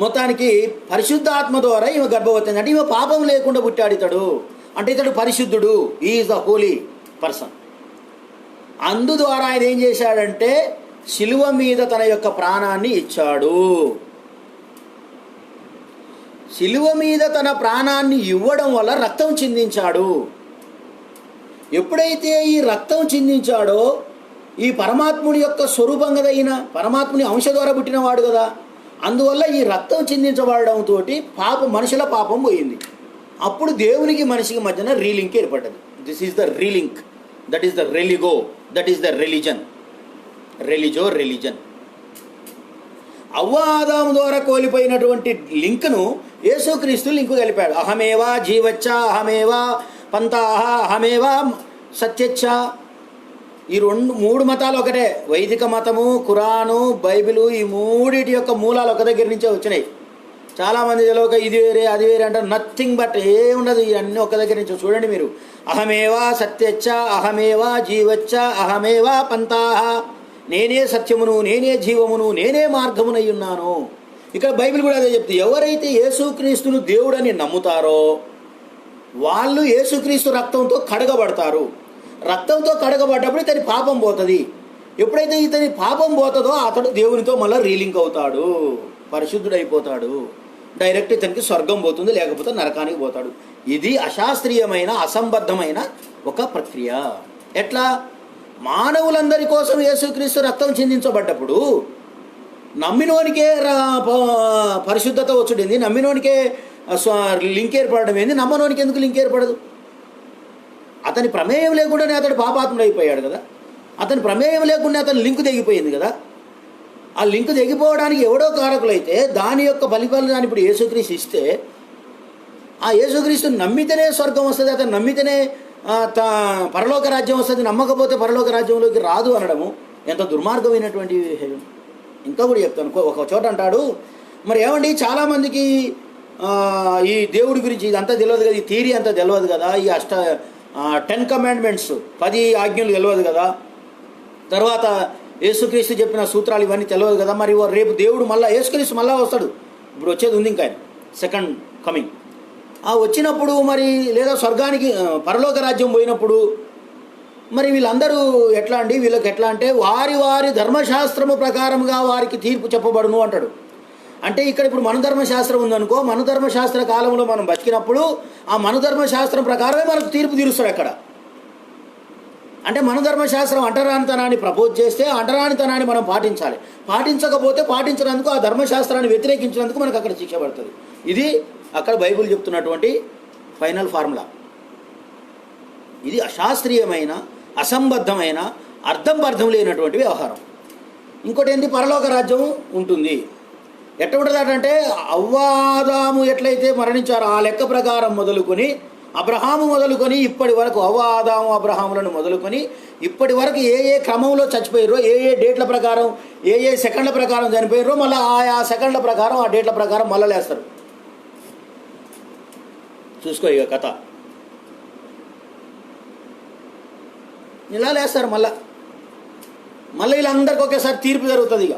మొత్తానికి పరిశుద్ధాత్మ ద్వారా ఈమె గర్భవతి. అంటే ఈమె పాపం లేకుండా పుట్టాడు ఇతడు, అంటే ఇతడు పరిశుద్ధుడు, ఈజ్ ద హోలీ పర్సన్. అందు ద్వారా ఆయన ఏం చేశాడంటే శిలువ మీద తన యొక్క ప్రాణాన్ని ఇచ్చాడు. శిలువ మీద తన ప్రాణాన్ని ఇవ్వడం వల్ల రక్తం చిందించాడు. ఎప్పుడైతే ఈ రక్తం చిందించాడో, ఈ పరమాత్ముని యొక్క స్వరూపం కదా, ఈయన పరమాత్ముని అంశ ద్వారా పుట్టినవాడు కదా, అందువల్ల ఈ రక్తం చిందించబడడంతో మనుషుల పాపం పోయింది. అప్పుడు దేవునికి మనిషికి మధ్యన రీలింక్ ఏర్పడ్డది. This is the relink, that is the religio, that is the religion. Religion అవ్వ ఆదాము ద్వారా కోల్పోయినటువంటి లింక్ను యేసుక్రీస్తు లింకు కలిపాడు. అహమేవా జీవచ్చ, అహమేవా పంతాహ, అహమేవా సత్యచ్చ. ఈ 3 మతాలు ఒకటే. వైదిక మతము, ఖురాను, బైబిలు, ఈ 3 యొక్క మూలాలు ఒక దగ్గర నుంచే వచ్చినాయి. చాలామంది తెలియక ఇది వేరే అది వేరే అంటారు. నథింగ్ బట్ ఏముండదు, ఇవన్నీ ఒక దగ్గర నుంచి. చూడండి మీరు, అహమేవా సత్యచ్చ, అహమేవా జీవచ్చ, అహమేవా పంతాహ. నేనే సత్యమును, నేనే జీవమును, నేనే మార్గమునై ఉన్నాను. ఇక్కడ బైబిల్ కూడా అదే చెప్తుంది. ఎవరైతే యేసుక్రీస్తును దేవుడని నమ్ముతారో వాళ్ళు యేసుక్రీస్తు రక్తంతో కడగబడతారు. రక్తంతో కడగబడ్డప్పుడు ఇతని పాపం పోతుంది. ఎప్పుడైతే ఇతని పాపం పోతుందో అతడు దేవునితో మళ్ళీ రీలింక్ అవుతాడు, పరిశుద్ధుడైపోతాడు. డైరెక్ట్ ఇతనికి స్వర్గం పోతుంది, లేకపోతే నరకానికి పోతాడు. ఇది అశాస్త్రీయమైన, అసంబద్ధమైన ఒక ప్రక్రియ. ఎట్లా? మానవులందరి కోసం యేసుక్రీస్తు రక్తం చిందించబడ్డప్పుడు నమ్మినోనికే పరిశుద్ధత వచ్చుడింది, నమ్మినోనికే లింక్ ఏర్పడడం ఏంది, నమ్మనోనికి ఎందుకు లింక్ ఏర్పడదు? అతని ప్రమేయం లేకుండానే అతడు పాపాత్ముడు అయిపోయాడు కదా. అతని ప్రమేయం లేకుండా అతని లింకు తెగిపోయింది కదా. ఆ లింకు తెగిపోవడానికి ఎవడో కారకులైతే దాని యొక్క ఫలితాన్ని ఇప్పుడు యేసుక్రీస్తు ఇస్తే, ఆ యేసుక్రీస్తు నమ్మితేనే స్వర్గం వస్తుంది, అతను నమ్మితేనే పరలోక రాజ్యం వస్తుంది, నమ్మకపోతే పరలోక రాజ్యంలోకి రాదు అనడము ఎంత దుర్మార్గమైనటువంటి విషయం. ఇంకా కూడా చెప్తాను. ఒక చోట అంటాడు, మరి ఏమండి చాలామందికి ఈ దేవుడి గురించి ఇదంతా తెలియదు కదా, ఈ థియరీ అంతా తెలియదు కదా, ఈ 10 కమాండ్మెంట్స్ 10 ఆజ్ఞలు తెలియదు కదా, తర్వాత యేసుక్రీస్తు చెప్పిన సూత్రాలు ఇవన్నీ తెలియదు కదా, మరి రేపు దేవుడు మళ్ళీ యేసుక్రీస్తు మళ్ళీ వస్తాడు, ఇప్పుడు వచ్చేది ఉంది ఇంకా సెకండ్ కమింగ్. వచ్చినప్పుడు మరి లేదా స్వర్గానికి పరలోక రాజ్యం పోయినప్పుడు మరి వీళ్ళందరూ ఎట్లా అండి, వీళ్ళకి ఎట్లా అంటే వారి వారి ధర్మశాస్త్రము ప్రకారంగా వారికి తీర్పు చెప్పబడును అంటాడు. అంటే ఇక్కడ ఇప్పుడు మనధర్మశాస్త్రం ఉందనుకో, మనధర్మశాస్త్ర కాలంలో మనం బతికినప్పుడు ఆ మనధర్మశాస్త్రం ప్రకారమే మనకు తీర్పు తీరుస్తాడు అక్కడ. అంటే మనధర్మశాస్త్రం అంటరానితనాన్ని ప్రపోజ్ చేస్తే అంటరానితనాన్ని మనం పాటించాలి, పాటించకపోతే పాటించినందుకు ఆ ధర్మశాస్త్రాన్ని వ్యతిరేకించినందుకు మనకు అక్కడ శిక్ష పడుతుంది. ఇది అక్కడ బైబిల్ చెప్తున్నటువంటి ఫైనల్ ఫార్ములా. ఇది అశాస్త్రీయమైన, అసంబద్ధమైన, అర్థం లేనటువంటి వ్యవహారం. ఇంకోటి ఏంటి, పరలోక రాజ్యం ఉంటుంది. ఎట్లా ఉంటుంది అంటే అవ్వాదాము ఎట్లయితే మరణించారో ఆ లెక్క ప్రకారం మొదలుకొని అబ్రహాము మొదలుకొని ఇప్పటి వరకు, అవ్వాదాము అబ్రహాములను మొదలుకొని ఇప్పటి వరకు ఏ ఏ క్రమంలో చచ్చిపోయారో, ఏ ఏ డేట్ల ప్రకారం, ఏ ఏ సెకండ్ల ప్రకారం చనిపోయారో మళ్ళీ ఆయా సెకండ్ల ప్రకారం ఆ డేట్ల ప్రకారం మళ్ళీ లేస్తారు. చూసుకో ఇక కథ ఇలా లేస్తారు. మళ్ళీ వీళ్ళందరికీ ఒకేసారి తీర్పు జరుగుతుంది. ఇక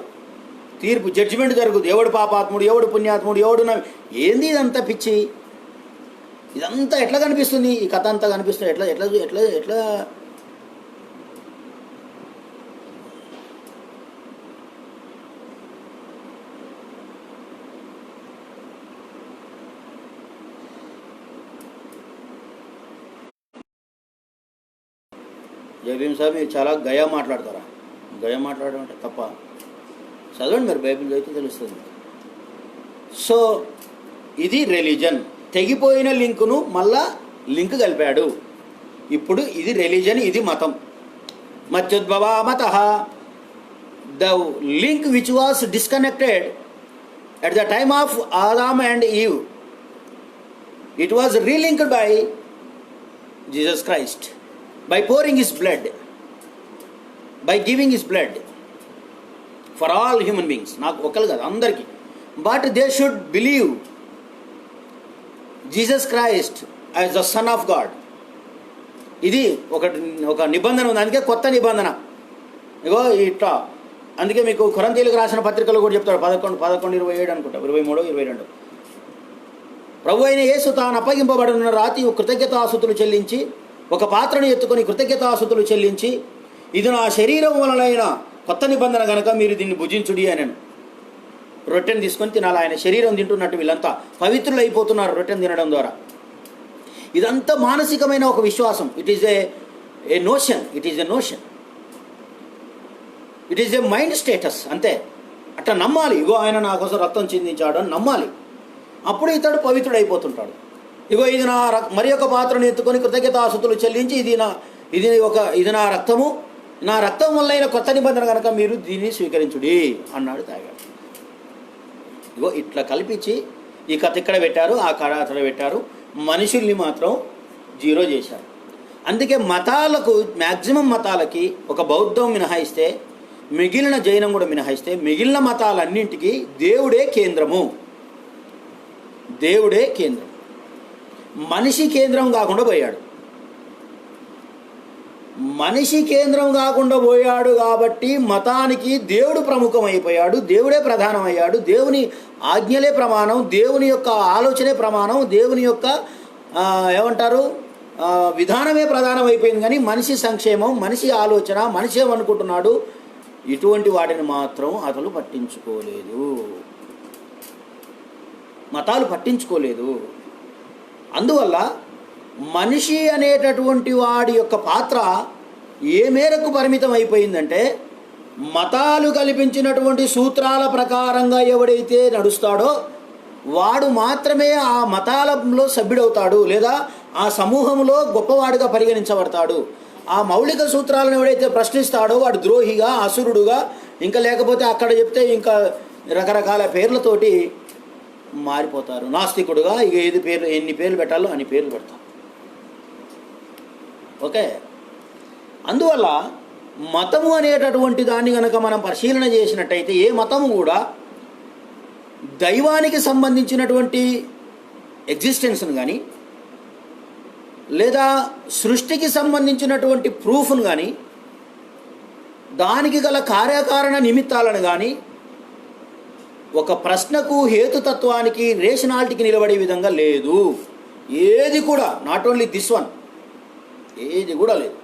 తీర్పు, జడ్జిమెంట్ జరుగుతుంది. ఎవడు పాపాత్ముడు, ఎవడు పుణ్యాత్ముడు, ఎవడు ఏంది ఇదంతా పిచ్చి? ఇదంతా ఎట్లా కనిపిస్తుంది? ఈ కథ అంతా కనిపిస్తుంది ఎట్లా ఎట్లా ఎట్లా ఎట్లా జయభీం సార్, మీరు చాలా గయా మాట్లాడతారా? గయా మాట్లాడడం అంటే తప్ప. చదవండి మీరు, బైబిల్ చదివితే తెలుస్తుంది. సో ఇది రిలీజన్. తెగిపోయిన లింకును మళ్ళా లింక్ కలిపాడు. ఇప్పుడు ఇది రిలీజన్, ఇది మతం. మత్యుద్భవ మత, the link which was disconnected at the time of Adam and Eve, it was relinked by Jesus Christ, by pouring his blood, by giving his blood for all human beings. నాకు ఒకరు కాదు, అందరికీ. But they should believe Jesus Christ as the son of God. ఇది ఒక నిబంధన ఉంది, అందుకే కొత్త నిబంధన. ఇగో ఇట్లా, అందుకే మీకు కొరింథీయులకు రాసిన పత్రికలు కూడా చెప్తాడు. 11:27 అనుకుంటా, 23, 22. ప్రభు అయిన యేసు తాను అప్పగింపబడిన రాతి కృతజ్ఞతాస్తుతులు చెల్లించి, ఒక పాత్రను ఎత్తుకొని కృతజ్ఞతాస్తుతులు చెల్లించి, ఇది నా శరీరం వలనైన కొత్త నిబంధన కనుక మీరు దీన్ని భుజించుడి అని. రొట్టెను తీసుకొని తినాలి. ఆయన శరీరం తింటున్నట్టు వీళ్ళంతా పవిత్రులు అయిపోతున్నారు రొట్టెను తినడం ద్వారా. ఇదంతా మానసికమైన ఒక విశ్వాసం. It is a notion, it is a notion, it is a mind status, అంతే. అట్లా నమ్మాలి. ఇగో ఆయన నా కోసం రక్తం చిందించాడు అని నమ్మాలి. అప్పుడు ఇతడు పవిత్రుడు అయిపోతుంటాడు. ఇగో ఇది నా మరి ఒక పాత్రను ఎత్తుకొని కృతజ్ఞతాస్తుతులు చెల్లించి, ఇది నా రక్తము, నా రక్తం వల్ల కొత్త నిబంధన కనుక మీరు దీన్ని స్వీకరించుడి అన్నాడు, తాగాడు. ఇగో ఇట్లా కల్పించి ఈ కథ ఇక్కడ పెట్టారు, ఆ కథ అక్కడ పెట్టారు, మనుషుల్ని మాత్రం జీరో చేశారు. అందుకే మతాలకు, మ్యాక్సిమం మతాలకి, ఒక బౌద్ధం మినహాయిస్తే, మిగిలిన జైనం కూడా మినహాయిస్తే, మిగిలిన మతాలన్నింటికి దేవుడే కేంద్రము. దేవుడే కేంద్రం. మనిషి కేంద్రం కాకుండా పోయాడు. మనిషి కేంద్రం కాకుండా పోయాడు కాబట్టి మతానికి దేవుడు ప్రముఖమైపోయాడు, దేవుడే ప్రధానమయ్యాడు, దేవుని ఆజ్ఞలే ప్రమాణం, దేవుని యొక్క ఆలోచనే ప్రమాణం, దేవుని యొక్క ఏమంటారు విధానమే ప్రధానమైపోయింది. కానీ మనిషి సంక్షేమం, మనిషి ఆలోచన, మనిషి ఏమనుకుంటున్నాడు, ఇటువంటి వాటిని మాత్రం అతను పట్టించుకోలేదు. మతాలు పట్టించుకోలేదు. అందువల్ల మనిషి అనేటటువంటి వాడి యొక్క పాత్ర ఏ మేరకు పరిమితం అయిపోయిందంటే, మతాలు కల్పించినటువంటి సూత్రాల ప్రకారంగా ఎవడైతే నడుస్తాడో వాడు మాత్రమే ఆ మతాలలో సభ్యుడవుతాడు, లేదా ఆ సమూహంలో గొప్పవాడిగా పరిగణించబడతాడు. ఆ మౌలిక సూత్రాలను ఎవడైతే ప్రశ్నిస్తాడో వాడు ద్రోహిగా, అసురుడుగా, ఇంకా లేకపోతే అక్కడ చెప్తే ఇంకా రకరకాల పేర్లతోటి మారిపోతారు. నాస్తికుడుగా ఇక ఎన్ని పేర్లు పెట్టాలో అన్ని పేర్లు పెడతారు. ఓకే. అందువల్ల మతము అనేటటువంటి దాన్ని కనుక మనం పరిశీలన చేసినట్టయితే, ఏ మతము కూడా దైవానికి సంబంధించినటువంటి ఎగ్జిస్టెన్స్ను కానీ, లేదా సృష్టికి సంబంధించినటువంటి ప్రూఫ్ను కానీ, దానికి గల కార్యకారణ నిమిత్తాలను కానీ, ఒక ప్రశ్నకు హేతుతత్వానికి రేషనాలిటీకి నిలబడే విధంగా లేదు. ఏది కూడా, నాట్ ఓన్లీ దిస్ వన్, ఏది కూడా లేదు.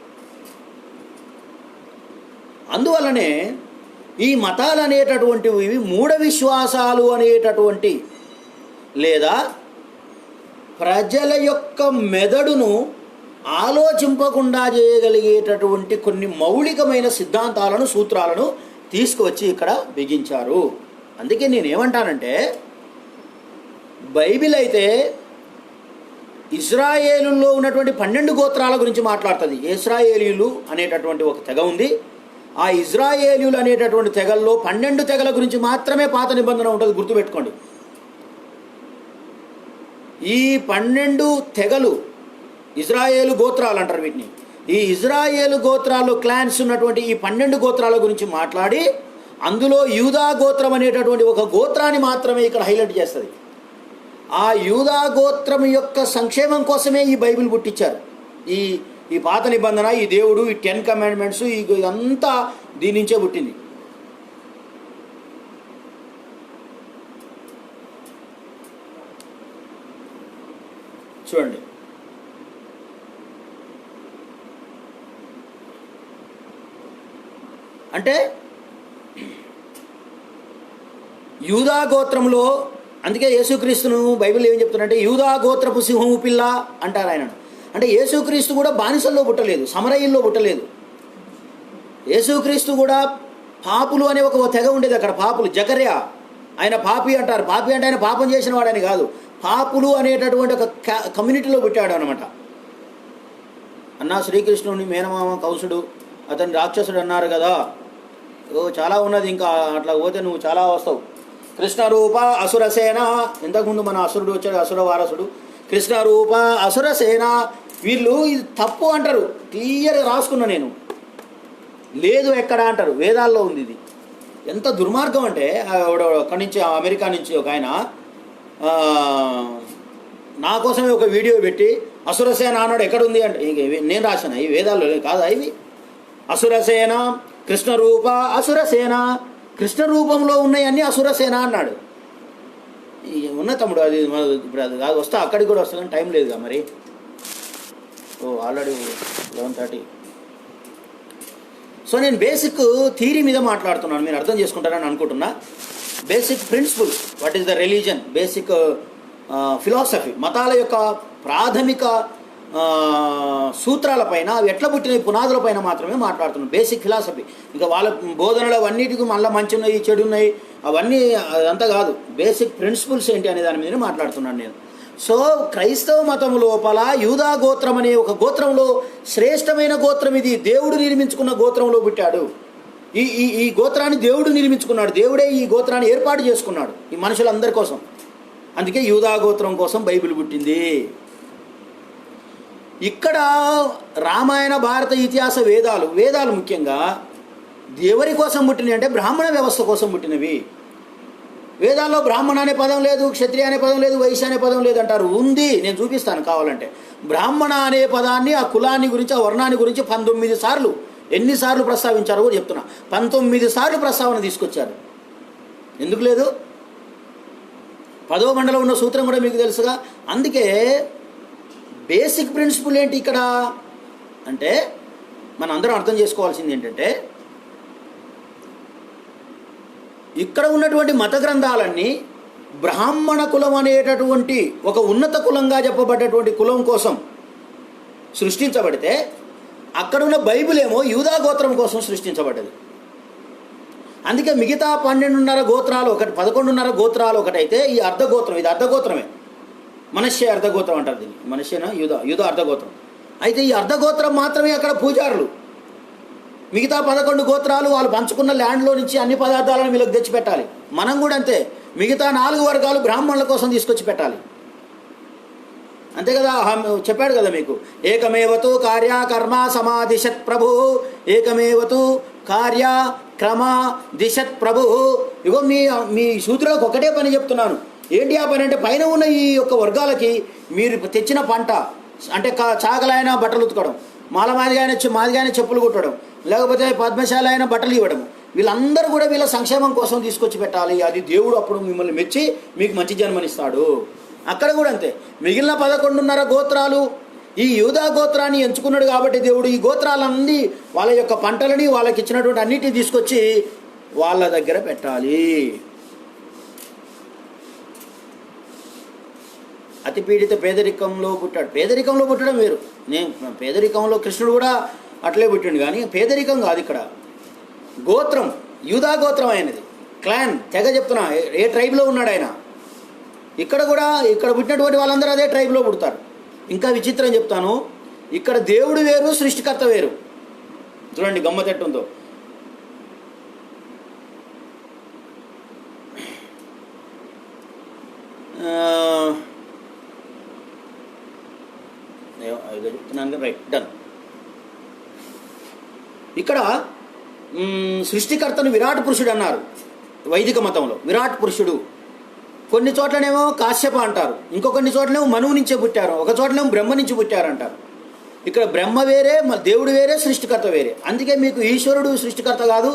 అందువల్లనే ఈ మతాలు అనేటటువంటివి మూఢ విశ్వాసాలు అనేటటువంటి, లేదా ప్రజల యొక్క మెదడును ఆలోచింపకుండా చేయగలిగేటటువంటి కొన్ని మౌలికమైన సిద్ధాంతాలను, సూత్రాలను తీసుకువచ్చి ఇక్కడ బిగించారు. అందుకే నేనేమంటానంటే, బైబిల్ అయితే ఇజ్రాయేలులో ఉన్నటువంటి 12 గోత్రాల గురించి మాట్లాడుతుంది. ఇజ్రాయేలీయులు అనేటటువంటి ఒక తెగ ఉంది. ఆ ఇజ్రాయేలీయులు అనేటటువంటి తెగల్లో 12 తెగల గురించి మాత్రమే పాత నిబంధన ఉంటుంది, గుర్తుపెట్టుకోండి. ఈ 12 తెగలు ఇజ్రాయేలు గోత్రాలు అంటారు వీటిని. ఈ ఇజ్రాయేలు గోత్రాలు క్లాన్స్ ఉన్నటువంటి ఈ 12 గోత్రాల గురించి మాట్లాడి, అందులో యూదా గోత్రం అనేటటువంటి ఒక గోత్రాన్ని మాత్రమే ఇక్కడ హైలైట్ చేస్తుంది. ఆ యూదా గోత్రం యొక్క సంక్షేమం కోసమే ఈ బైబిల్ పుట్టించారు. ఈ పాత నిబంధన, ఈ దేవుడు, ఈ 10 కమాండ్మెంట్స్, ఇదంతా దీని నుంచే పుట్టింది. చూడండి. అంటే యూదా గోత్రంలో, అందుకే యేసుక్రీస్తును బైబిల్ ఏం చెప్తున్నారంటే యూదా గోత్రపు సింహము పిల్ల అంటారు ఆయన. అంటే యేసుక్రీస్తు కూడా బానిసల్లో పుట్టలేదు, సమరయుల్లో పుట్టలేదు. యేసుక్రీస్తు కూడా పాపులు అనే ఒక తెగ ఉండేది అక్కడ. పాపులు, జకర్యా ఆయన పాపి అంటారు. పాపి అంటే ఆయన పాపం చేసిన వాడని కాదు, పాపులు అనేటటువంటి ఒక కమ్యూనిటీలో పుట్టాడు అనమాట. అన్నా శ్రీకృష్ణుని మేనమామ కౌసుడు, అతని రాక్షసుడు అన్నారు కదా. చాలా ఉన్నది, ఇంకా అట్లా పోతే నువ్వు చాలా వస్తావు. కృష్ణరూప అసురసేన, ఇంతకుముందు మన అసురుడు వచ్చాడు, అసుర వారసుడు. కృష్ణరూప అసురసేన, వీళ్ళు ఇది తప్పు అంటారు. క్లియర్గా రాసుకున్నా నేను, లేదు ఎక్కడ అంటారు. వేదాల్లో ఉంది ఇది. ఎంత దుర్మార్గం అంటే అక్కడి నుంచి అమెరికా నుంచి ఒక ఆయన నా కోసమే ఒక వీడియో పెట్టి అసురసేన అన్నాడు. ఎక్కడుంది అంటే నేను రాశాను, ఈ వేదాల్లో కాదా ఇవి? అసురసేన, కృష్ణరూప అసురసేన, కృష్ణ రూపంలో ఉన్నాయన్నీ అసురసేన అన్నాడు. ఉన్న తమ్ముడు, అది ఇప్పుడు అది కాదు, వస్తా అక్కడికి కూడా వస్తా, కానీ టైం లేదుగా మరి. ఆల్రెడీ 11:30. సో నేను బేసిక్ థియరీ మీద మాట్లాడుతున్నాను, మీరు అర్థం చేసుకుంటారని అనుకుంటున్నా. Basic principles, what is the religion, basic philosophy, మతాల యొక్క ప్రాథమిక సూత్రాలపైన, అవి ఎట్లా పుట్టిన పునాదులపైన మాత్రమే మాట్లాడుతున్నాను. Basic philosophy. ఇంకా వాళ్ళ బోధనలు అవన్నిటికీ మళ్ళీ మంచి ఉన్నాయి, చెడు ఉన్నాయి, అవన్నీ అదంతా కాదు. బేసిక్ ప్రిన్సిపల్స్ ఏంటి అనే దాని మీదనే మాట్లాడుతున్నాను నేను. సో క్రైస్తవ మతం లోపల యూదా గోత్రం అనే ఒక గోత్రంలో శ్రేష్టమైన గోత్రం ఇది. దేవుడు నిర్మించుకున్న గోత్రంలో పుట్టాడు. ఈ ఈ ఈ గోత్రాన్ని దేవుడు నిర్మించుకున్నాడు. దేవుడే ఈ గోత్రాన్ని ఏర్పాటు చేసుకున్నాడు ఈ మనుషులందరి కోసం. అందుకే యూదా గోత్రం కోసం బైబిల్ పుట్టింది. ఇక్కడ రామాయణ, భారత, ఇతిహాస, వేదాలు ముఖ్యంగా ఎవరి కోసం పుట్టినవి అంటే బ్రాహ్మణ వ్యవస్థ కోసం పుట్టినవి. వేదాల్లో బ్రాహ్మణ అనే పదం లేదు, క్షత్రియ అనే పదం లేదు, వైశ్య అనే పదం లేదు అంటారు. ఉంది, నేను చూపిస్తాను కావాలంటే. బ్రాహ్మణ అనే పదాన్ని, ఆ కులాన్ని గురించి, ఆ వర్ణాన్ని గురించి 19 సార్లు, ఎన్నిసార్లు ప్రస్తావించారో కూడా చెప్తున్నా. 19 సార్లు ప్రస్తావన తీసుకొచ్చారు. ఎందుకు లేదు? 10వ మండలం ఉన్న సూత్రం కూడా మీకు తెలుసుగా. అందుకే బేసిక్ ప్రిన్సిపల్ ఏంటి ఇక్కడ అంటే, మనం అందరం అర్థం చేసుకోవాల్సింది ఏంటంటే, ఇక్కడ ఉన్నటువంటి మత గ్రంథాలన్నీ బ్రాహ్మణ కులం అనేటటువంటి ఒక ఉన్నత కులంగా చెప్పబడ్డటువంటి కులం కోసం సృష్టించబడితే, అక్కడ ఉన్న బైబిల్ ఏమో యూదా గోత్రం కోసం సృష్టించబడ్డది. అందుకే మిగతా 12.5 గోత్రాలు ఒకటి, 11.5 గోత్రాలు ఒకటైతే ఈ అర్ధగోత్రం, ఇది అర్ధగోత్రమే. మనష్య అర్ధగోత్రం అంటారు దీన్ని. మనష్యన యూదా అర్ధగోత్రం. అయితే ఈ అర్ధగోత్రం మాత్రమే అక్కడ పూజారులు. మిగతా 11 గోత్రాలు వాళ్ళు పంచుకున్న ల్యాండ్లో నుంచి అన్ని పదార్థాలను వీళ్ళకి తెచ్చిపెట్టాలి. మనం కూడా అంతే, మిగతా 4 వర్గాలు బ్రాహ్మణుల కోసం తీసుకొచ్చి పెట్టాలి. అంతే కదా, చెప్పాడు కదా మీకు. ఏకమేవతు కార్య కర్మ సమాదిశత్ ప్రభు, ఏకమేవతు కార్య క్రమ దిశత్ ప్రభు. ఇగో మీ సూత్రులకు ఒకటే పని చెప్తున్నాను. ఏంటి ఆ పని అంటే, పైన ఉన్న ఈ యొక్క వర్గాలకి మీరు తెచ్చిన పంట అంటే చాకలైన బట్టలు ఉతకడం, మాదిగానే చెప్పులు కుట్టడం, లేకపోతే పద్మశాల అయిన బట్టలు ఇవ్వడం, వీళ్ళందరూ కూడా వీళ్ళ సంక్షేమం కోసం తీసుకొచ్చి పెట్టాలి. అది దేవుడు అప్పుడు మిమ్మల్ని మెచ్చి మీకు మంచి జన్మనిస్తాడు. అక్కడ కూడా అంతే. మిగిలిన 11.5 గోత్రాలు ఈ యూదా గోత్రాన్ని ఎంచుకున్నాడు కాబట్టి దేవుడు ఈ గోత్రాలన్నీ వాళ్ళ యొక్క పంటలని, వాళ్ళకి ఇచ్చినటువంటి అన్నిటిని తీసుకొచ్చి వాళ్ళ దగ్గర పెట్టాలి. అతి పీడిత పేదరికంలో పుట్టాడు. పేదరికంలో పుట్టడం వేరు. పేదరికంలో కృష్ణుడు కూడా అట్లే పుట్టిండు, కానీ పేదరికం కాదు ఇక్కడ. గోత్రం యూదా గోత్రం అయినది, క్లాన్, తెగ చెప్తున్నా. ఏ ట్రైబ్లో ఉన్నాడు ఆయన. ఇక్కడ కూడా ఇక్కడ పుట్టినటువంటి వాళ్ళందరూ అదే ట్రైబ్లో పుడతారు. ఇంకా విచిత్రం చెప్తాను, ఇక్కడ దేవుడు వేరు, సృష్టికర్త వేరు. చూడండి గమ్మతెట్టుందో. చెప్తున్నాను, రైట్, డన్. ఇక్కడ సృష్టికర్తను విరాట్ పురుషుడు అన్నారు వైదిక మతంలో. విరాట్ పురుషుడు. కొన్ని చోట్లనేమో కాశ్యప అంటారు, ఇంకొన్ని చోట్లనేమో మనువు నుంచే పుట్టారు, ఒక చోట్లేమో బ్రహ్మ నుంచి పుట్టారు అంటారు. ఇక్కడ బ్రహ్మ వేరే, దేవుడు వేరే, సృష్టికర్త వేరే. అందుకే మీకు ఈశ్వరుడు సృష్టికర్త కాదు,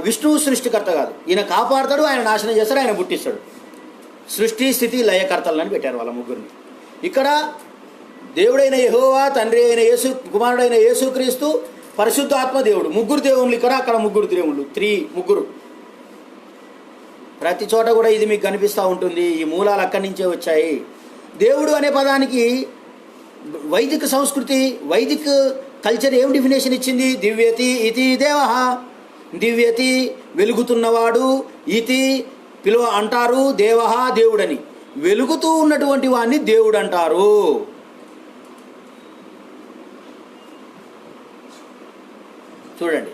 విష్ణువు సృష్టికర్త కాదు. ఈయన కాపాడతాడు, ఆయన నాశనం చేస్తాడు, ఆయన పుట్టిస్తాడు. సృష్టి స్థితి లయకర్తలని పెట్టారు వాళ్ళ ముగ్గురిని. ఇక్కడ దేవుడైన యెహోవా, తండ్రి అయిన యేసు, కుమారుడైన యేసుక్రీస్తు, పరిశుద్ధాత్మ దేవుడు, ముగ్గురు దేవుళ్ళు ఇక్కడ, అక్కడ ముగ్గురు దేవుళ్ళు, ముగ్గురు. ప్రతి చోట కూడా ఇది మీకు కనిపిస్తూ ఉంటుంది. ఈ మూలాలు అక్కడి నుంచే వచ్చాయి. దేవుడు అనే పదానికి వైదిక సంస్కృతి, వైదిక కల్చర్ ఏం డెఫినేషన్ ఇచ్చింది? దివ్యతి ఇతి దేవః. దివ్యతి వెలుగుతున్నవాడు, ఇతి అంటారు దేవః దేవుడని. వెలుగుతూ ఉన్నటువంటి వాడిని దేవుడు అంటారు. చూడండి,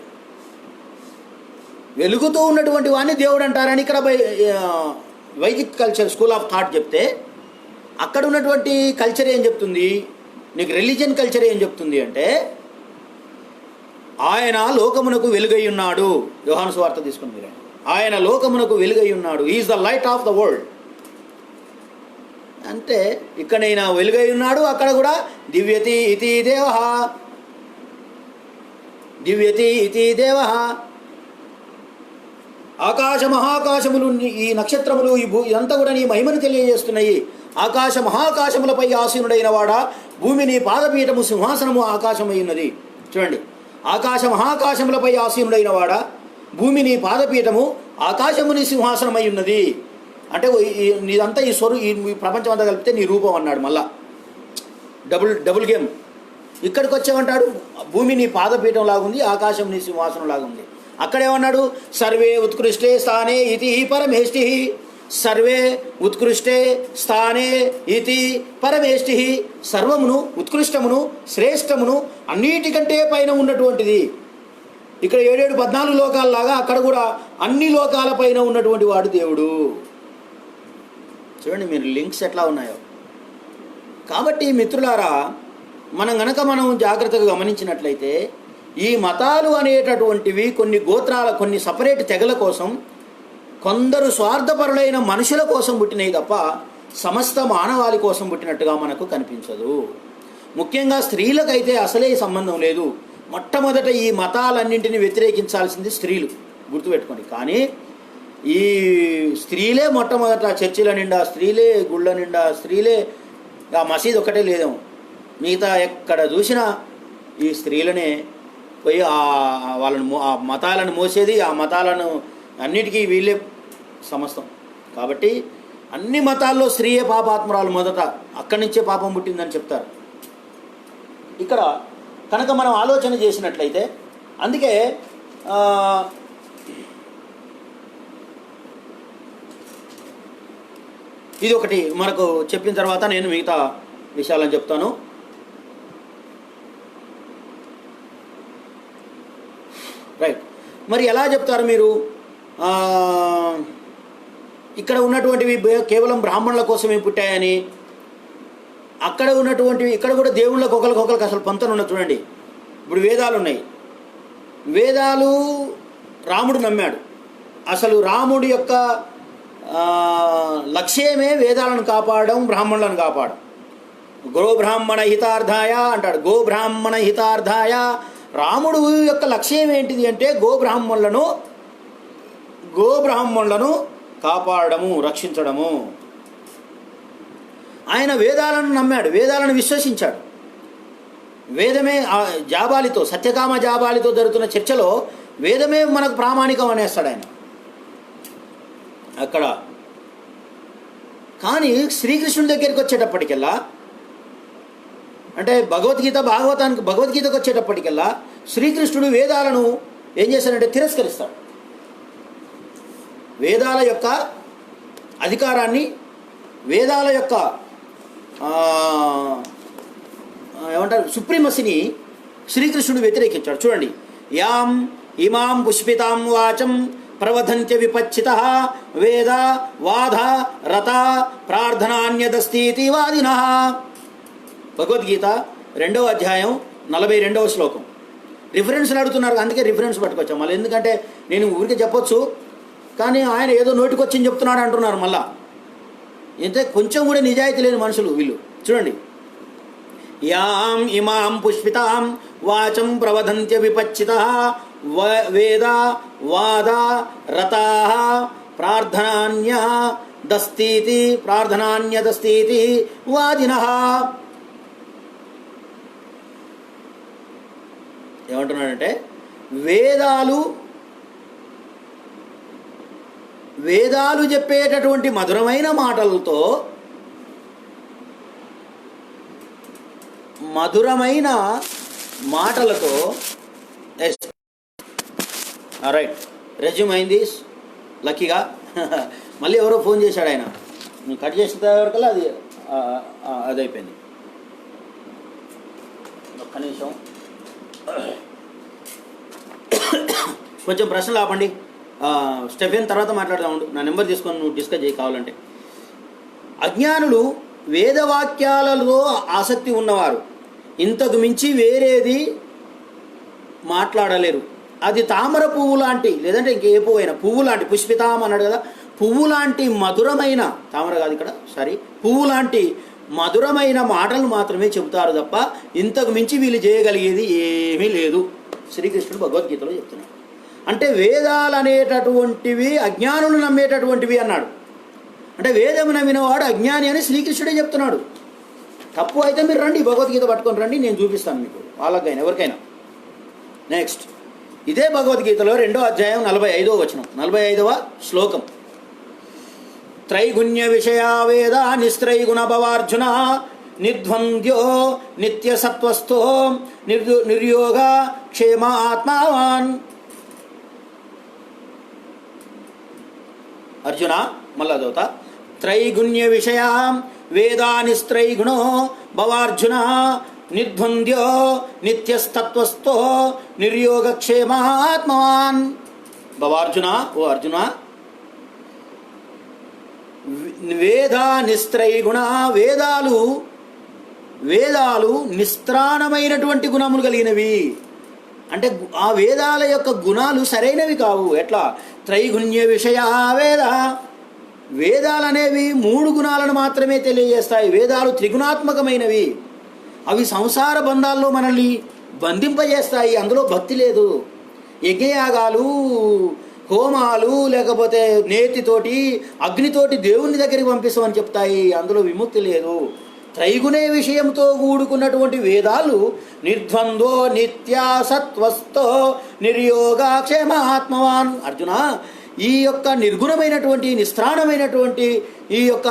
వెలుగుతూ ఉన్నటువంటి వాడిని దేవుడు అంటారని ఇక్కడ Vaidik culture, school of thought చెప్తే, అక్కడ ఉన్నటువంటి కల్చర్ ఏం చెప్తుంది? నీకు రిలీజియన్ కల్చర్ ఏం చెప్తుంది అంటే, ఆయన లోకమునకు వెలుగై ఉన్నాడు. యోహాను సువార్త తీసుకుని మీరు, ఆయన లోకమునకు వెలుగై ఉన్నాడు, is the light of the world అంటే, ఇక్కడైనా వెలుగై ఉన్నాడు, అక్కడ కూడా దివ్యతి ఇతి దేవః, దివ్యతి ఇతి దేవః. ఆకాశ మహాకాశములు, ఈ నక్షత్రములు, ఇదంతా కూడా నీ మహిమను తెలియజేస్తున్నాయి. ఆకాశ మహాకాశములపై ఆసీనుడైన వాడా, భూమిని పాదపీఠము సింహాసనము ఆకాశమై ఉన్నది. చూడండి, ఆకాశ మహాకాశములపై ఆసీనుడైన వాడా, భూమిని పాదపీఠము ఆకాశముని సింహాసనమై ఉన్నది అంటే, నీదంతా ఈ ప్రపంచం అంతా కలిపితే నీ రూపం అన్నాడు. మళ్ళా డబుల్ గేమ్. ఇక్కడికి వచ్చామంటాడు, భూమి నీ పాదపీఠం లాగుంది, ఆకాశం నీ సింహాసనం లాగుంది. అక్కడేమన్నాడు? సర్వే ఉత్కృష్టే స్థానే ఇతి పరమేష్టి. సర్వే ఉత్కృష్టే స్థానే ఇతి పరమేష్టి. సర్వమును, ఉత్కృష్టమును, శ్రేష్టమును, అన్నిటికంటే పైన ఉన్నటువంటిది. ఇక్కడ 7 14 లోకాలలాగా అక్కడ కూడా అన్ని లోకాల పైన ఉన్నటువంటి వాడు దేవుడు. చూడండి మీరు లింక్స్ ఎట్లా ఉన్నాయో. కాబట్టి మిత్రులారా, మనం జాగ్రత్తగా గమనించినట్లయితే, ఈ మతాలు అనేటటువంటివి కొన్ని గోత్రాల, కొన్ని సపరేట్ తెగల కోసం, కొందరు స్వార్థపరులైన మనుషుల కోసం పుట్టినవి తప్ప సమస్త మానవాళి కోసం పుట్టినట్టుగా మనకు కనిపించదు. ముఖ్యంగా స్త్రీలకైతే అసలే సంబంధం లేదు. మొట్టమొదట ఈ మతాలన్నింటినీ వ్యతిరేకించాల్సింది స్త్రీలు, గుర్తుపెట్టుకోండి. కానీ ఈ స్త్రీలే మొట్టమొదట చర్చిల నిండా స్త్రీలే, గుళ్ళ నిండా స్త్రీలే. ఆ మసీద్ ఒకటే లేదేమో, మిగతా ఎక్కడ చూసినా ఈ స్త్రీలనే పోయి వాళ్ళను, ఆ మతాలను మోసేది, ఆ మతాలను అన్నిటికీ వీళ్ళే సమస్తం. కాబట్టి అన్ని మతాల్లో స్త్రీయే పాపాత్మరాలు. మొదట అక్కడి నుంచే పాపం పుట్టిందని చెప్తారు. ఇక్కడ కనుక మనం ఆలోచన చేసినట్లయితే, అందుకే ఇది ఒకటి మనకు చెప్పిన తర్వాత నేను మిగతా విషయాలను చెప్తాను. రైట్. మరి ఎలా చెప్తారు మీరు? ఇక్కడ ఉన్నటువంటివి కేవలం బ్రాహ్మణుల కోసమే పుట్టాయని, అక్కడ ఉన్నటువంటివి ఇక్కడ కూడా దేవుళ్ళకి ఒకరికి అసలు పొంతన ఉన్నది. చూడండి, ఇప్పుడు వేదాలు ఉన్నాయి. వేదాలు రాముడు నమ్మాడు. అసలు రాముడి యొక్క లక్ష్యమే వేదాలను కాపాడడం, బ్రాహ్మణులను కాపాడడం. గోబ్రాహ్మణ హితార్థాయ అంటాడు. గోబ్రాహ్మణ హితార్థాయ. రాముడు యొక్క లక్ష్యం ఏంటిది అంటే గోబ్రాహ్మణులను కాపాడము, రక్షించడము. ఆయన వేదాలను నమ్మాడు, వేదాలను విశ్వసించాడు. వేదమే జాబాలితో, సత్యకామ జాబాలితో జరుగుతున్న చర్చలో వేదమే మనకు ప్రామాణికం అనేస్తాడు ఆయన అక్కడ. కానీ శ్రీకృష్ణుడి దగ్గరికి వచ్చేటప్పటికల్లా, అంటే భగవద్గీతకు వచ్చేటప్పటికల్లా శ్రీకృష్ణుడు వేదాలను ఏం చేశాడంటే తిరస్కరిస్తాడు. వేదాల యొక్క అధికారాన్ని, వేదాల యొక్క ఏమంటారు సుప్రీమసీని శ్రీకృష్ణుడు వ్యతిరేకించాడు. చూడండి, యాం ఇమాం పుష్పితాం వాచం ప్రవధంత్య విపచ్చితః వేద వాద రత ప్రార్థనాన్యదస్తీతి వాదినః. భగవద్గీత 2వ అధ్యాయం 42వ శ్లోకం. రిఫరెన్స్లు అడుగుతున్నారు, అందుకే రిఫరెన్స్ పట్టుకొచ్చాం మళ్ళీ. ఎందుకంటే నేను ఊరికే చెప్పొచ్చు, కానీ ఆయన ఏదో నోటికొచ్చింది చెప్తున్నాడు అంటున్నారు మళ్ళా. అంటే కొంచెం కూడా నిజాయితీ లేని మనుషులు వీళ్ళు. చూడండి, యాం ఇమాం పుష్పితాం వాచం ప్రవధంత్య విపచ్చితః వేద వాద రతాః ప్రార్థనాన్య దస్తీతి ప్రార్థనాన్యదస్తీతి వాదినః. ఏమంటున్నాడంటే వేదాలు చెప్పేటటువంటి మధురమైన మాటలతో రైట్ రెజ్యూమ్ అయింది లక్కీగా. మళ్ళీ ఎవరో ఫోన్ చేశాడు, ఆయన కట్ చేసిన వరకల్లా అది అయిపోయింది. ఒక్క నిమిషం, కొంచెం ప్రశ్నలు ఆపండి. స్టెఫెన్ తర్వాత మాట్లాడదాం. నా నెంబర్ తీసుకొని నువ్వు డిస్కస్ చేయి కావాలంటే. అజ్ఞానులు వేదవాక్యాలలో ఆసక్తి ఉన్నవారు ఇంతకు మించి వేరేది మాట్లాడలేరు. అది తామర పువ్వు లాంటి, లేదంటే ఇంకే పువ్వు అయినా పువ్వు లాంటి, పుష్పితాం అన్నాడు కదా, పువ్వు లాంటి మధురమైన, తామర కాదు ఇక్కడ సారీ, పువ్వు లాంటి మధురమైన మాటలు మాత్రమే చెబుతారు తప్ప ఇంతకు మించి వీళ్ళు చేయగలిగేది ఏమీ లేదు. శ్రీకృష్ణుడు భగవద్గీతలో చెప్తున్నాడు. అంటే వేదాలు అనేటటువంటివి అజ్ఞానులు నమ్మేటటువంటివి అన్నాడు. అంటే వేదము నమ్మినవాడు అజ్ఞాని అని శ్రీకృష్ణుడే చెప్తున్నాడు. తప్పు అయితే మీరు రండి, భగవద్గీత పట్టుకొని రండి, నేను చూపిస్తాను మీకు, వాళ్ళకైనా ఎవరికైనా. నెక్స్ట్, ఇదే భగవద్గీతలో 2వ అధ్యాయం 45వ వచనం, 45వ శ్లోకం. త్రైగుణ్య విషయా వేద నిస్త్రైగుణ భవార్జున నిర్ద్వంద్యో నిత్య సత్వస్థో నిర్యోగ క్షేమ ఆత్మావాన్. అర్జున మళ్ళా చదువుతా. త్రైగుణ్య విషయా వేదా నిస్త్రైగుణో భవార్జున నిర్ద్వంద్యో నిత్యస్తత్వస్థో నిర్యోగక్షేమ ఆత్మవాన్. భవార్జున, ఓ అర్జున, వేదా నిస్త్రైగుణ, వేదాలు నిస్త్రాణమైనటువంటి గుణములు కలిగినవి. అంటే ఆ వేదాల యొక్క గుణాలు సరైనవి కావు. ఎట్లా? త్రైగుణ్య విషయ వేదాలు అనేవి 3 గుణాలను మాత్రమే తెలియజేస్తాయి. వేదాలు త్రిగుణాత్మకమైనవి. అవి సంసార బంధాల్లో మనల్ని బంధింపజేస్తాయి. అందులో భక్తి లేదు. యజ్ఞయాగాలు, హోమాలు, లేకపోతే నేతితోటి అగ్నితోటి దేవుని దగ్గరికి పంపిస్తామని చెప్తాయి. అందులో విముక్తి లేదు. త్రైగుణే విషయంతో కూడుకున్నటువంటి వేదాలు నిర్ద్వంద్వో నిత్యా సత్వస్థో నిర్యోగా క్షేమ ఆత్మవాన్. అర్జున, ఈ యొక్క నిర్గుణమైనటువంటి, నిస్త్రాణమైనటువంటి, ఈ యొక్క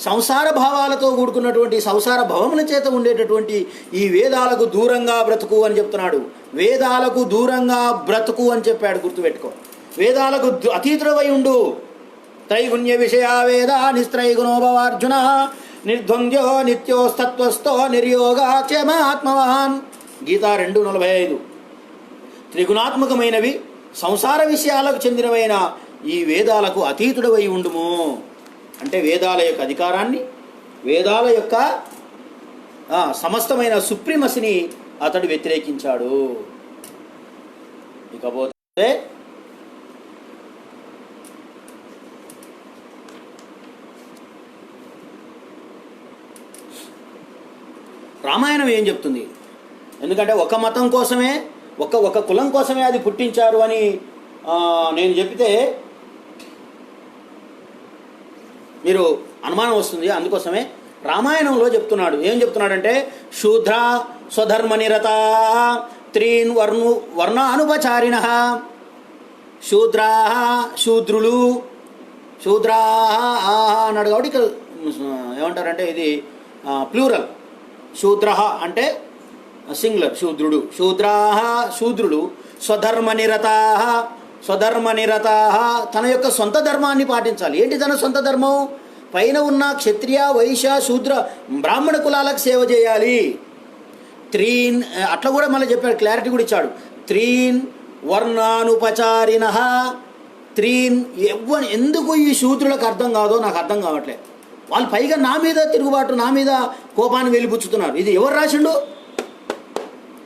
సంసార భావాలతో కూడుకున్నటువంటి, సంసార భవముల చేత ఉండేటటువంటి ఈ వేదాలకు దూరంగా బ్రతుకు అని చెప్తున్నాడు. వేదాలకు దూరంగా బ్రతుకు అని చెప్పాడు, గుర్తుపెట్టుకో. వేదాలకు అతీతుడవై ఉండు. త్రైగుణ్య విషయ వేద నిస్త్రైగుణో భవార్జున నిర్ద్వంద్యో నిత్యోస్తత్వస్థో నిర్యోగా క్షేమ ఆత్మవాన్. గీత 2:45. త్రిగుణాత్మకమైనవి, సంసార విషయాలకు చెందినవైన ఈ వేదాలకు అతీతుడవై ఉండుము. అంటే వేదాల యొక్క అధికారాన్ని, వేదాల యొక్క సమస్తమైన సుప్రీమసిని అతడు వ్యతిరేకించాడు. ఇకపోతే రామాయణం ఏం చెప్తుంది? ఎందుకంటే ఒక మతం కోసమే, ఒక కులం కోసమే అది పుట్టించారు అని నేను చెప్తే మీరు అనుమానం వస్తుంది. అందుకోసమే రామాయణంలో చెప్తున్నాడు. ఏం చెప్తున్నాడంటే, శూద్ర స్వధర్మ నిరత త్రీన్ వర్ణానుపచారిణ. శూద్రులు అన్నాడు కాబట్టి ఇక్కడ ఏమంటారంటే ఇది ప్లూరల్. శూద్ర అంటే సింగులర్, శూద్రుడు. శూద్రులు స్వధర్మ నిరత తన యొక్క సొంత ధర్మాన్ని పాటించాలి. ఏంటి తన సొంత ధర్మం? పైన ఉన్న క్షత్రియ, వైశ్య, శూద్ర, బ్రాహ్మణ కులాలకు సేవ చేయాలి. అట్లా కూడా మళ్ళీ చెప్పాడు, క్లారిటీ కూడా ఇచ్చాడు. త్రీన్ వర్ణానుపచారిణ. ఎందుకు ఈ శూద్రులకు అర్థం కాదో నాకు అర్థం కావట్లేదు. వాళ్ళు పైగా నా మీద తిరుగుబాటు, నా మీద కోపాన్ని వెలిపుచ్చుతున్నారు. ఇది ఎవరు రాసిండు?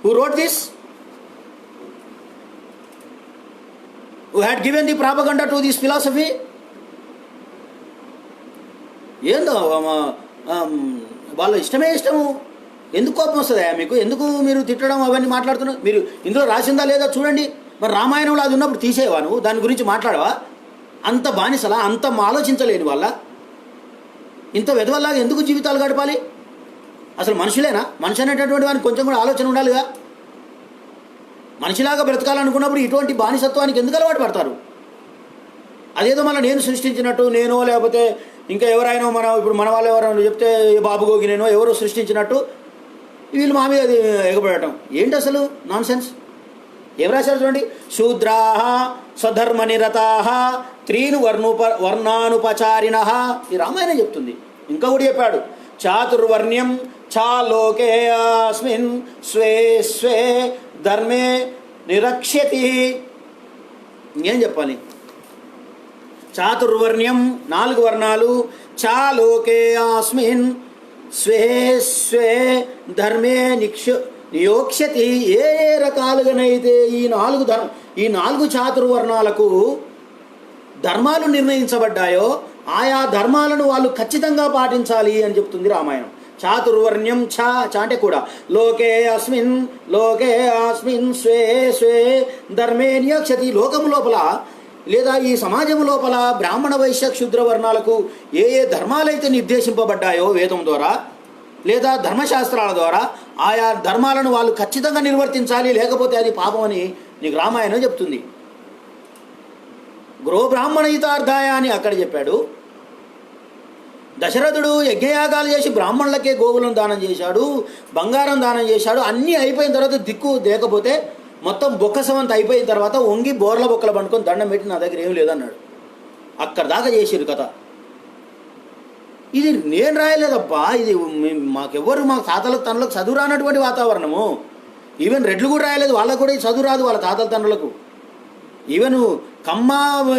Who wrote this? Who had given the propaganda to this philosophy? ఏందో వాళ్ళ ఇష్టము. ఎందుకు కోపం వస్తుందా మీకు? ఎందుకు మీరు తిట్టడం అవన్నీ మాట్లాడుతున్నారు? మీరు ఇందులో రాసిందా లేదా చూడండి. మరి రామాయణంలో అది ఉన్నప్పుడు తీసేవా నువ్వు? దాని గురించి మాట్లాడవా? అంత బానిసలా, అంత ఆలోచించలేని వాళ్ళ, ఇంత వెధవల్లాగా ఎందుకు జీవితాలు గడపాలి? అసలు మనుషులేనా? మనిషి అనేటటువంటి వానికి కొంచెం కూడా ఆలోచన ఉండాలిగా. మనిషిలాగా బ్రతకాలనుకున్నప్పుడు ఇటువంటి బానిసత్వానికి ఎందుకు అలవాటు పడతారు? అదేదో మళ్ళీ నేను సృష్టించినట్టు, నేనో లేకపోతే ఇంకా ఎవరైనా ఇప్పుడు మన వాళ్ళు ఎవరైనా చెప్తే బాబు గోగి నేనో ఎవరో సృష్టించినట్టు వీళ్ళు మా మీద అది ఎగబడటం ఏంటి అసలు? Non sense. ఏం రాశారు చూడండి. శూద్రాః స్వధర్మ నిరతాః త్రీను వర్ణానుపచారిణః. ఈ రామాయణం చెప్తుంది. ఇంకా కూడా చెప్పాడు, చాతుర్వర్ణ్యం చాలోకే అస్మిన్ స్వే స్వే ధర్మే నిరక్ష్యతి. ఇంకేం చెప్పాలి? చాతుర్వర్ణ్యం 4 వర్ణాలు, చాలోకే అస్మిన్ స్వే స్వే ధర్మే నియోక్ష్యతి. ఏ రకాలుగానైతే ఈ 4 చాతుర్వర్ణాలకు ధర్మాలు నిర్ణయించబడ్డాయో ఆయా ధర్మాలను వాళ్ళు ఖచ్చితంగా పాటించాలి అని చెప్తుంది రామాయణం. చాతుర్వర్ణ్యం చ అంటే కూడా లోకే అస్మిన్ స్వే స్వే ధర్మే నియోక్షతి. లోకము లోపల లేదా ఈ సమాజం లోపల బ్రాహ్మణ వైశ్య క్షుద్ర వర్ణాలకు ఏ ధర్మాలైతే నిర్దేశింపబడ్డాయో వేదం ద్వారా లేదా ధర్మశాస్త్రాల ద్వారా ఆయా ధర్మాలను వాళ్ళు ఖచ్చితంగా నిర్వర్తించాలి, లేకపోతే అది పాపం అని నీకు రామాయణం చెప్తుంది. గృహ బ్రాహ్మణ హితార్థాయ అని అక్కడ చెప్పాడు. దశరథుడు యజ్ఞయాగాలు చేసి బ్రాహ్మణులకే గోవులను దానం చేశాడు, బంగారం దానం చేశాడు. అన్నీ అయిపోయిన తర్వాత దిక్కు లేకపోతే మొత్తం బొక్కసమంత అయిపోయిన తర్వాత వంగి బోర్ల బొక్కలు పండుకొని దండం పెట్టి నా దగ్గర ఏం లేదన్నాడు. అక్కడ దాకా చేసిరు కథ. ఇది నేను రాయలేదబ్బా, ఇది మాకెవ్వరు మా తాతలకు తనలకు చదువు రానటువంటి వాతావరణము. ఈవెన్ రెడ్లు కూడా రాయలేదు, వాళ్ళకు కూడా చదువు రాదు వాళ్ళ తాతల తండ్రులకు. ఈవెన్ కమ్మ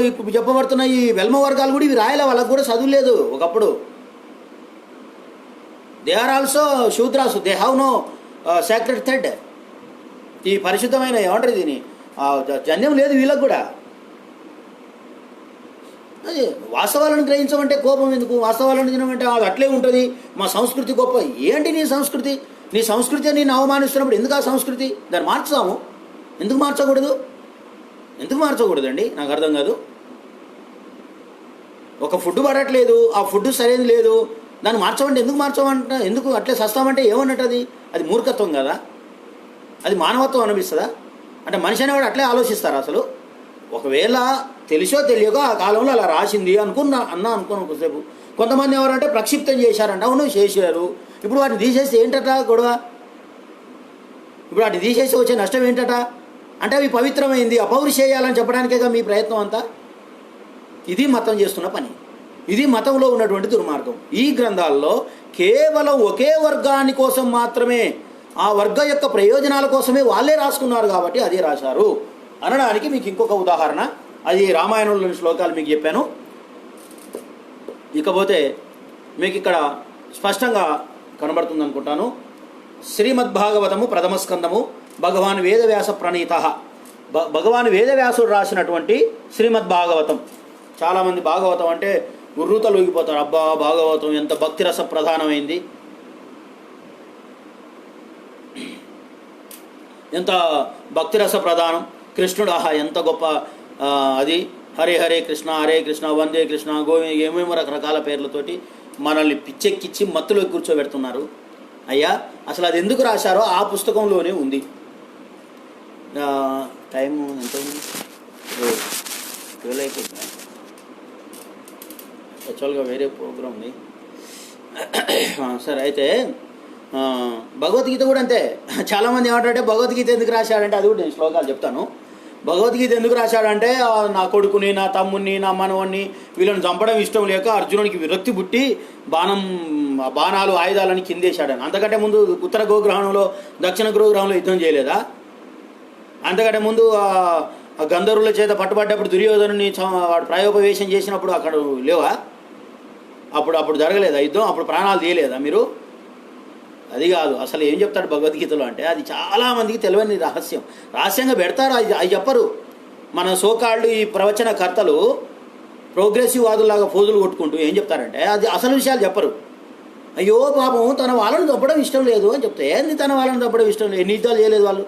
ఇప్పుడు చెప్పబడుతున్న ఈ వెల్మ వర్గాలు కూడా ఇవి రాయలే, వాళ్ళకు కూడా చదువు లేదు ఒకప్పుడు. They are also Shudras, they have no sacred thread. ఈ పరిశుద్ధమైన ఏమంటారు దీని జన్యం లేదు వీళ్ళకు కూడా. అదే వాస్తవాలను గ్రహించమంటే కోపం ఎందుకు? వాస్తవాలను తినమంటే అది అట్లే ఉంటుంది, మా సంస్కృతి గొప్ప. ఏంటి నీ సంస్కృతి? నీ సంస్కృతి నేను అవమానిస్తున్నప్పుడు ఎందుకు ఆ సంస్కృతి? దాన్ని మార్చాము. ఎందుకు మార్చకూడదు? ఎందుకు మార్చకూడదండి? నాకు అర్థం కాదు. ఒక ఫుడ్ పడట్లేదు, ఆ ఫుడ్ సరైనది లేదు, దాన్ని మార్చమంటే ఎందుకు మార్చమంట? ఎందుకు అట్లే సస్తామంటే ఏమన్నట్టు? అది మూర్ఖత్వం కదా, అది మానవత్వం అనిపిస్తుందా? అంటే మనిషి అనేవాడు అట్లే ఆలోచిస్తారు అసలు. ఒకవేళ తెలిసో తెలియకో ఆ కాలంలో అలా రాసింది అనుకున్నాను కొద్దిసేపు. కొంతమంది ఎవరంటే ప్రక్షిప్తం చేశారంట. అవును చేశారు. ఇప్పుడు వాటిని తీసేస్తే ఏంటట గొడవ? ఇప్పుడు వాటిని తీసేసి వచ్చే నష్టం ఏంటట? అంటే అవి పవిత్రమైంది, అపౌరుషేయాలని చెప్పడానికేగా మీ ప్రయత్నం అంతా. ఇది మతం చేస్తున్న పని, ఇది మతంలో ఉన్నటువంటి దుర్మార్గం. ఈ గ్రంథాల్లో కేవలం ఒకే వర్గాని కోసం మాత్రమే, ఆ వర్గ యొక్క ప్రయోజనాల కోసమే వాళ్ళే రాసుకున్నారు కాబట్టి అదే రాశారు అనడానికి మీకు ఇంకొక ఉదాహరణ. అది రామాయణంలోని శ్లోకాలు మీకు చెప్పాను. ఇకపోతే మీకు ఇక్కడ స్పష్టంగా కనబడుతుంది అనుకుంటాను. శ్రీమద్భాగవతము ప్రథమ స్కందము, భగవాన్ వేదవ్యాస ప్రణీత. భగవాన్ వేదవ్యాసుడు రాసినటువంటి శ్రీమద్భాగవతం. చాలామంది భాగవతం అంటే ఉర్రూతలు ఊగిపోతారు. అబ్బా భాగవతం ఎంత భక్తిరస ప్రధానమైంది, ఎంత భక్తిరస ప్రధానం, కృష్ణుడు ఆహా ఎంత గొప్ప అది, హరే హరే కృష్ణ హరే కృష్ణ వందే కృష్ణ గోవింద, ఏమేమో రకరకాల పేర్లతోటి మనల్ని పిచ్చెక్కిచ్చి మత్తులో కూర్చోబెడుతున్నారు. అయ్యా అసలు అది ఎందుకు రాశారో ఆ పుస్తకంలోనే ఉంది. టైము ఎంత ఉంది? 12 అయిపోతుంది. యాక్చువల్గా వేరే ప్రోగ్రామ్ ఉంది. సరే, అయితే భగవద్గీత కూడా అంతే. చాలామంది ఏమంటారంటే భగవద్గీత ఎందుకు రాశాడంటే, అది కూడా నేను శ్లోకాలు చెప్తాను. భగవద్గీత ఎందుకు రాశాడంటే, నా కొడుకుని, నా తమ్ముడిని, నా మనవడిని వీళ్ళని చంపడం ఇష్టం లేక అర్జునునికి విరక్తి పుట్టి బాణాలు ఆయుధాలని కిందేశాడని. అంతకంటే ముందు ఉత్తర గోగ్రహణంలో దక్షిణ గోగ్రహంలో యుద్ధం చేయలేదా? అంతకంటే ముందు గంధర్వుల చేత పట్టుబడ్డప్పుడు దుర్యోధనుని వాడు ప్రాయోపవేశం చేసినప్పుడు అక్కడ లేవా? అప్పుడు జరగలేదా యుద్ధం? అప్పుడు ప్రాణాలు తీయలేదా మీరు? అది కాదు. అసలు ఏం చెప్తాడు భగవద్గీతలో అంటే, అది చాలామందికి తెలియని రహస్యంగా పెడతారు. అది చెప్పరు. మన సోకాళ్ళు ఈ ప్రవచన కర్తలు ప్రోగ్రెసివ్ వాదుల్లాగా ఫోజులు కొట్టుకుంటూ ఏం చెప్తారంటే, అది అసలు విషయాలు చెప్పరు. అయ్యో పాపం తన వాళ్ళని చంపడం ఇష్టం లేదు అని చెప్తే, ఏంది తన వాళ్ళని చంపడం ఇష్టం లేదు? ఎన్ని యుద్ధాలు చేయలేదు వాళ్ళు?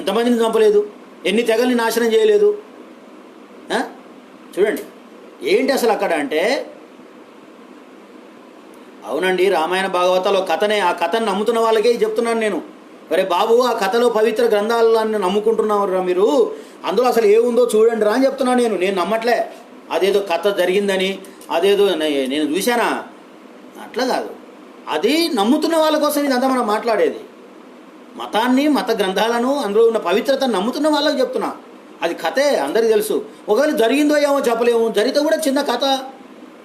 ఎంతమందిని చంపలేదు? ఎన్ని తెగల్ని నాశనం చేయలేదు? చూడండి ఏంటి అసలు అక్కడ అంటే, అవునండి రామాయణ భాగవతాలు కథనే, ఆ కథను నమ్ముతున్న వాళ్ళకే చెప్తున్నాను నేను. అరే బాబు, ఆ కథలో పవిత్ర గ్రంథాలను నమ్ముకుంటున్నారు మీరు, అందులో అసలు ఏముందో చూడండి రా అని చెప్తున్నాను నేను నమ్మట్లే. అదేదో కథ జరిగిందని, అదేదో నేను చూశానా, అట్లా కాదు. అది నమ్ముతున్న వాళ్ళ కోసం ఇదంతా మనం మాట్లాడేది. మతాన్ని, మత గ్రంథాలను, అందులో ఉన్న పవిత్రతను నమ్ముతున్న వాళ్ళకి చెప్తున్నా. అది కథే, అందరికీ తెలుసు. ఒకవేళ జరిగిందో ఏమో చెప్పలేము, జరిగితే కూడా చిన్న కథ,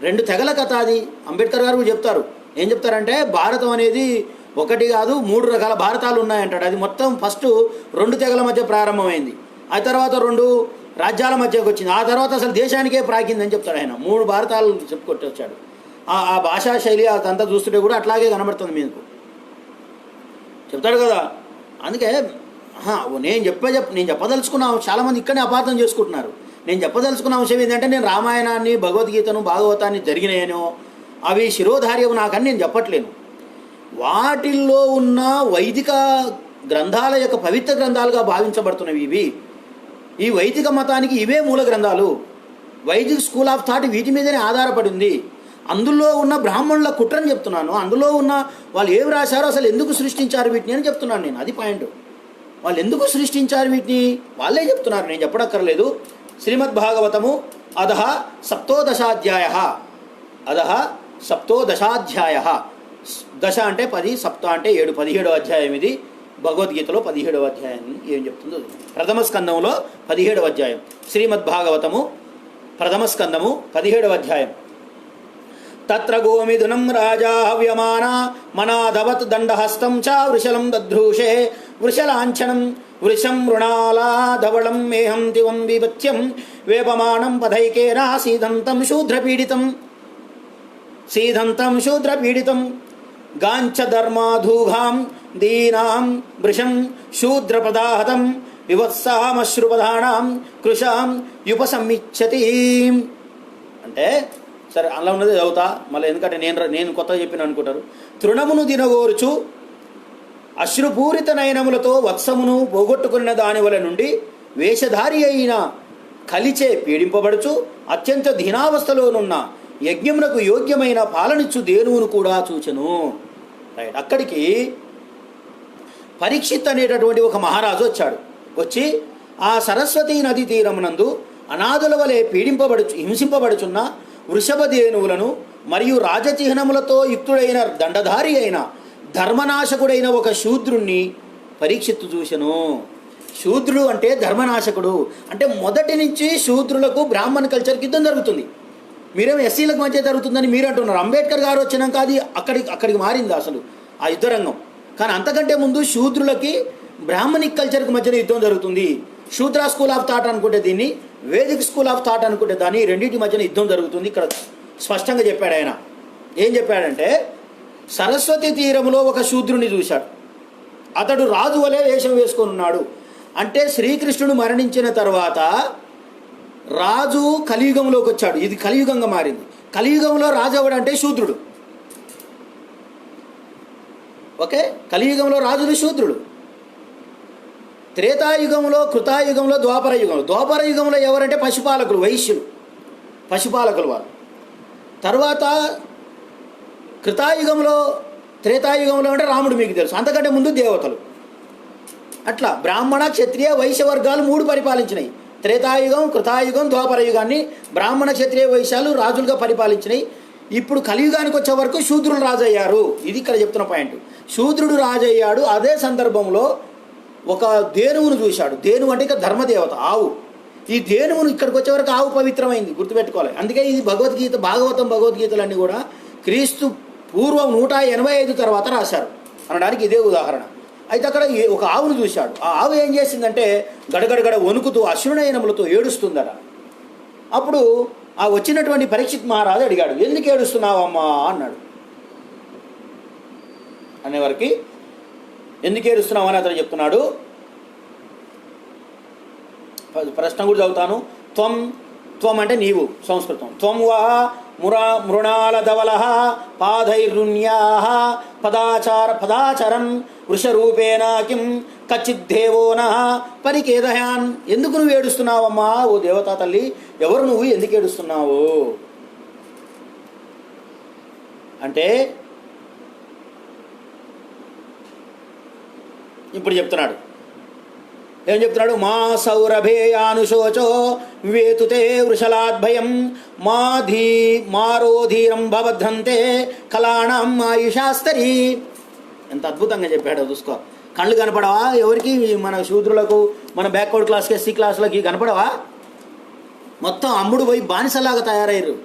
2 తెగల కథ. అది అంబేద్కర్ గారు చెప్తారు. ఏం చెప్తారంటే, భారతం అనేది 1 కాదు 3 రకాల భారతాలు ఉన్నాయంటాడు. అది మొత్తం ఫస్ట్ 2 తెగల మధ్య ప్రారంభమైంది, ఆ తర్వాత 2 రాజ్యాల మధ్యకి వచ్చింది, ఆ తర్వాత అసలు దేశానికే ప్రాకిందని చెప్తాడు ఆయన. 3 భారతాలు చెప్పుకొట్టి వచ్చాడు. ఆ భాషా శైలి అదంతా చూస్తుంటే కూడా అట్లాగే కనబడుతుంది మీకు, చెప్తాడు కదా. అందుకే నేను చెప్పదలుచుకున్న చాలామంది ఇక్కడనే అపార్థం చేసుకుంటున్నారు. నేను చెప్పదలుచుకున్న అంశం ఏంటంటే, నేను రామాయణాన్ని, భగవద్గీతను, భాగవతాన్ని జరిగినాయనో అవి శిరోధార్యం నాకని నేను చెప్పట్లేను. వాటిల్లో ఉన్న వైదిక గ్రంథాల యొక్క పవిత్ర గ్రంథాలుగా భావించబడుతున్నవి ఇవి. ఈ వైదిక మతానికి ఇవే మూల గ్రంథాలు. వైదిక్ స్కూల్ ఆఫ్ థాట్ వీటి మీదనే ఆధారపడి ఉంది. అందులో ఉన్న బ్రాహ్మణుల కుట్రని చెప్తున్నాను. అందులో ఉన్న వాళ్ళు ఏమి రాశారో, అసలు ఎందుకు సృష్టించారు వీటిని అని చెప్తున్నాను నేను. అది పాయింట్. వాళ్ళు ఎందుకు సృష్టించారు వీటిని వాళ్ళే చెప్తున్నారు, నేను చెప్పడక్కర్లేదు. శ్రీమద్భాగవతము అధః సప్తోదశాధ్యాయ, అధః సప్తోదశాధ్యాయ. దశ అంటే 10, సప్త అంటే 7, 17వ అధ్యాయం ఇది. భగవద్గీతలో 17వ అధ్యాయం ఏం చెప్తుందో, ప్రథమ స్కందంలో 17వ అధ్యాయం. శ్రీమద్భాగవతము ప్రథమ స్కందము 17వ అధ్యాయం. తత్ర గోమిథునం రాజా హవ్యమాన మనాధవత్ దండహస్తం చ వృషలం దధ్రూషే వృషలాంఛనం వృషం మృణాలాధవళం మేహం దివం విభత్యం వేపమానం పథైకేన సీదంతం శూద్రపీడితం గాంచధర్మాధూఘాం దీనాం వృషం శూద్రపదాహతం వివత్సామశ్రుపదానాం కృషాం యుపసమ్మిచ్చతి. అంటే సరే అలా ఉన్నది చదువుతా మళ్ళీ, ఎందుకంటే నేను కొత్తగా చెప్పిన అనుకుంటారు. తృణమును దినగోర్చు అశ్రుపూరిత నయనములతో వత్సమును పోగొట్టుకున్న దాని వల నుండి వేషధారి అయిన కలిచే పీడింపబడుచు అత్యంత దీనావస్థలోనున్న యజ్ఞమునకు యోగ్యమైన పాలనిచ్చు దేనువును కూడా చూచెను. రైట్, అక్కడికి పరీక్షిత్ అనేటటువంటి ఒక మహారాజు వచ్చాడు. వచ్చి ఆ సరస్వతీ నదీ తీరమునందు అనాథుల వలె హింసింపబడుచున్న వృషభధేనువులను మరియు రాజచిహ్నములతో యుక్తుడైన దండధారి అయిన ధర్మనాశకుడైన ఒక శూద్రుణ్ణి పరీక్షిత్తు చూసెను. శూద్రుడు అంటే ధర్మనాశకుడు. అంటే మొదటి నుంచి శూద్రులకు బ్రాహ్మణ కల్చర్కి యుద్ధం జరుగుతుంది. మీరేమో ఎస్సీలకు మధ్య జరుగుతుందని మీరు అంటున్నారు. అంబేద్కర్ గారు వచ్చినాక అది అక్కడికి మారింది అసలు ఆ యుద్ధరంగం. కానీ అంతకంటే ముందు శూద్రులకి బ్రాహ్మణిక్ కల్చర్కి మధ్యన యుద్ధం జరుగుతుంది. శూద్ర స్కూల్ ఆఫ్ థాట్ అనుకుంటే దీన్ని, వేదిక్ స్కూల్ ఆఫ్ థాట్ అనుకుంటే దాన్ని, రెండింటి మధ్యన యుద్ధం జరుగుతుంది. ఇక్కడ స్పష్టంగా చెప్పాడు ఆయన. ఏం చెప్పాడంటే, సరస్వతి తీరములో ఒక శూద్రుని చూశాడు. అతడు రాజు వలె వేషం వేసుకొని ఉన్నాడు. అంటే శ్రీకృష్ణుడు మరణించిన తర్వాత రాజు కలియుగంలోకి వచ్చాడు. ఇది కలియుగంగా మారింది. కలియుగంలో రాజు ఎవడంటే శూద్రుడు. ఓకే, కలియుగంలో రాజులు శూద్రుడు. త్రేతాయుగంలో, కృతాయుగంలో, ద్వాపర యుగంలో ఎవరంటే పశుపాలకులు, వైశ్యులు, పశుపాలకులు వాళ్ళు. తర్వాత కృతాయుగంలో, త్రేతాయుగంలో అంటే రాముడు మీకు తెలుసు. అంతకంటే ముందు దేవతలు. అట్లా బ్రాహ్మణ, క్షత్రియ, వైశ్య వర్గాలు 3 పరిపాలించినాయి. త్రేతాయుగం, కృతాయుగం, ద్వాపర యుగాన్ని బ్రాహ్మణ, క్షత్రియ, వైశ్యాలు రాజులుగా పరిపాలించినాయి. ఇప్పుడు కలియుగానికి వచ్చే వరకు శూద్రులు రాజయ్యారు. ఇది ఇక్కడ చెప్తున్న పాయింట్. శూద్రుడు రాజయ్యాడు. అదే సందర్భంలో ఒక ధేనువును చూశాడు. ధేనువు అంటే ఇక ధర్మదేవత, ఆవు. ఈ ధేనువును ఇక్కడికి వచ్చే వరకు ఆవు పవిత్రమైంది, గుర్తుపెట్టుకోవాలి. అందుకే ఇది భగవద్గీత, భగవద్గీతలన్నీ కూడా క్రీస్తు పూర్వం 185 తర్వాత రాశారు అనడానికి ఇదే ఉదాహరణ. అయితే అక్కడ ఒక ఆవును చూశాడు. ఆ ఆవు ఏం చేసిందంటే గడగడగడ వణుకుతూ అశ్రునయనములతో ఏడుస్తుందట. అప్పుడు ఆ వచ్చినటువంటి పరీక్షిత్ మహారాజు అడిగాడు, ఎందుకు ఏడుస్తున్నావమ్మా అన్నాడు. అనేవారికి ఎందుకు ఏడుస్తున్నావు అని అతను చెప్తున్నాడు. ప్రశ్న కూడా చదువుతాను. త్వం అంటే నీవు, సంస్కృతం. త్వం వా మృణాల ధవల పాదైరుణ్యా పదాచరన్ వృషరూపేణ కిం కచ్చిద్దేవో నః పరికేదయాన్. ఎందుకు నువ్వు ఏడుస్తున్నావమ్మా ఓ దేవతా తల్లి, ఎవరు నువ్వు, ఎందుకు ఏడుస్తున్నావు అంటే ఇప్పుడు చెప్తున్నాడు. ఏం చెప్తున్నాడు? మా సౌరభేయానుశోచో వేతుతే వృషలాద్భయం మారోధీరం భవధ్రంతే కళాణం ఆయుషాస్తరి. ఎంత అద్భుతంగా చెప్పాడో చూసుకో. కళ్ళు కనపడవా ఎవరికి? మన శూద్రులకు, మన బ్యాక్వర్డ్ క్లాస్కి, ఎస్సీ క్లాసులకి కనపడవా? మొత్తం అమ్ముడు పోయి బానిసలాగా తయారయ్యారు.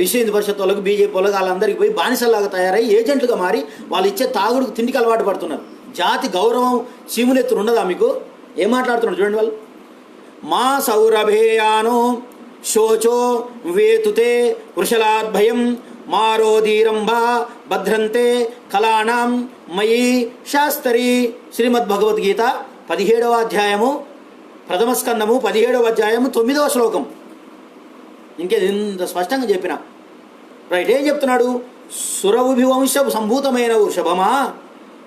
విశ్వ హిందూ పరిషత్ వాళ్ళకు, బీజేపీ వాళ్ళకి, వాళ్ళందరికీ పోయి బానిసలాగా తయారయ్యి ఏజెంట్లుగా మారి వాళ్ళు ఇచ్చే తాగుడుకు తిండికి అలవాటు పడుతున్నారు. జాతి గౌరవం చీములెత్తులు ఉండదా మీకు? ఏం మాట్లాడుతున్నారు చూడండి వాళ్ళు. మా సౌరభేయానో శోచో వేతుతే వృషలాద్భయం మారోధీరంభ భద్రంతే కళాణం మయి శాస్త్రి. శ్రీమద్భగవద్గీత 17వ అధ్యాయము, ప్రథమ స్కందము 17వ అధ్యాయము 9వ శ్లోకం. ఇంకే ఇంత స్పష్టంగా చెప్పిన రైట్. ఏం చెప్తున్నాడు? సురవివంశ సంభూతమైన వృషభమా,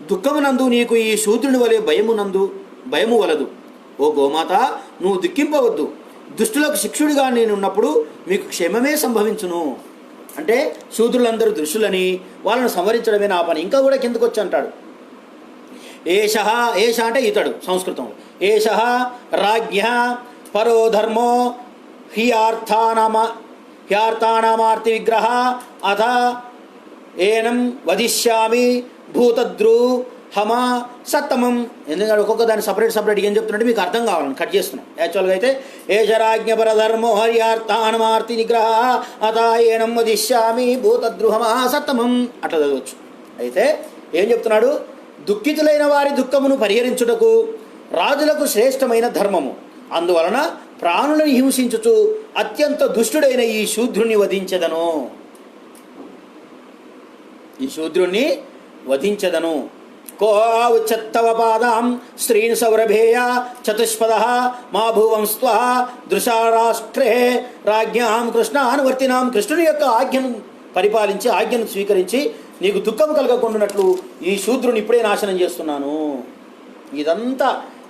దుఃఖమునందు నీకు ఈ శూద్రుని వలె భయము వలదు. ఓ గోమాత, నువ్వు దుఃఖింపవద్దు. దుష్టులకు శిక్షుడిగా నేనున్నప్పుడు మీకు క్షేమమే సంభవించును. అంటే శూద్రులందరూ దుష్టులని, వాళ్ళను సంవరించడమే నా పని. ఇంకా కూడా కిందకు వచ్చి అంటాడు, ఏష అంటే ఇతడు సంస్కృతంలో, ఏష రాజ్ఞ పరో ధర్మో హ్యార్థానామార్తి విగ్రహ అథ ఏనం వదిష్యామి భూతద్రుహమ సత్తమం. ఎందుకంటే ఒక్కొక్క దాన్ని సపరేట్ ఏం చెప్తున్నట్టు మీకు అర్థం కావాలని కట్ చేస్తున్నాం. యాక్చువల్గా అయితే ఏషరాజ్ఞ పరధర్మో హర్యార్థానమార్తి నిగ్రహ అథ ఏనం వదిష్యామి భూతద్రుహమ సత్తమం అట్లా చదవచ్చు. అయితే ఏం చెప్తున్నాడు? దుఃఖితులైన వారి దుఃఖమును పరిహరించుటకు రాజులకు శ్రేష్టమైన ధర్మము. అందువలన ప్రాణులను హింసించుచు అత్యంత దుష్టుడైన ఈ శూద్రుణ్ణి వధించదను. కో ఉచ్చత్తవ పాదాం స్త్రీన్ సౌరభేయ చతుష్పద మా భువంస్వ దృశారాష్ట్రే రాజ్ఞాం కృష్ణానువర్తినాం. కృష్ణుని యొక్క ఆజ్ఞను పరిపాలించి, ఆజ్ఞను స్వీకరించి నీకు దుఃఖం కలగకుండానట్లు ఈ శూద్రుని ఇప్పుడే నాశనం చేస్తున్నాను. ఇదంతా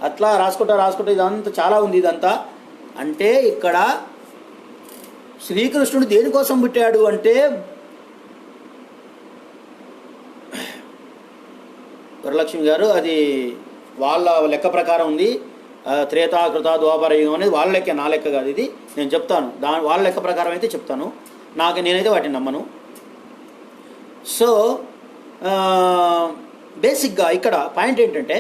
అట్లా రాసుకుంటా ఇదంతా చాలా ఉంది. ఇదంతా అంటే ఇక్కడ శ్రీకృష్ణుడు దేనికోసం పుట్టాడు అంటే, వరలక్ష్మి గారు అది వాళ్ళ లెక్క ప్రకారం ఉంది. త్రేతా కృత ద్వాపర యుగం అనేది వాళ్ళ లెక్క, నా లెక్క కాదు. ఇది నేను చెప్తాను, వాళ్ళ లెక్క ప్రకారం అయితే చెప్తాను. నేనైతే వాటిని నమ్మను. సో బేసిక్గా ఇక్కడ పాయింట్ ఏంటంటే,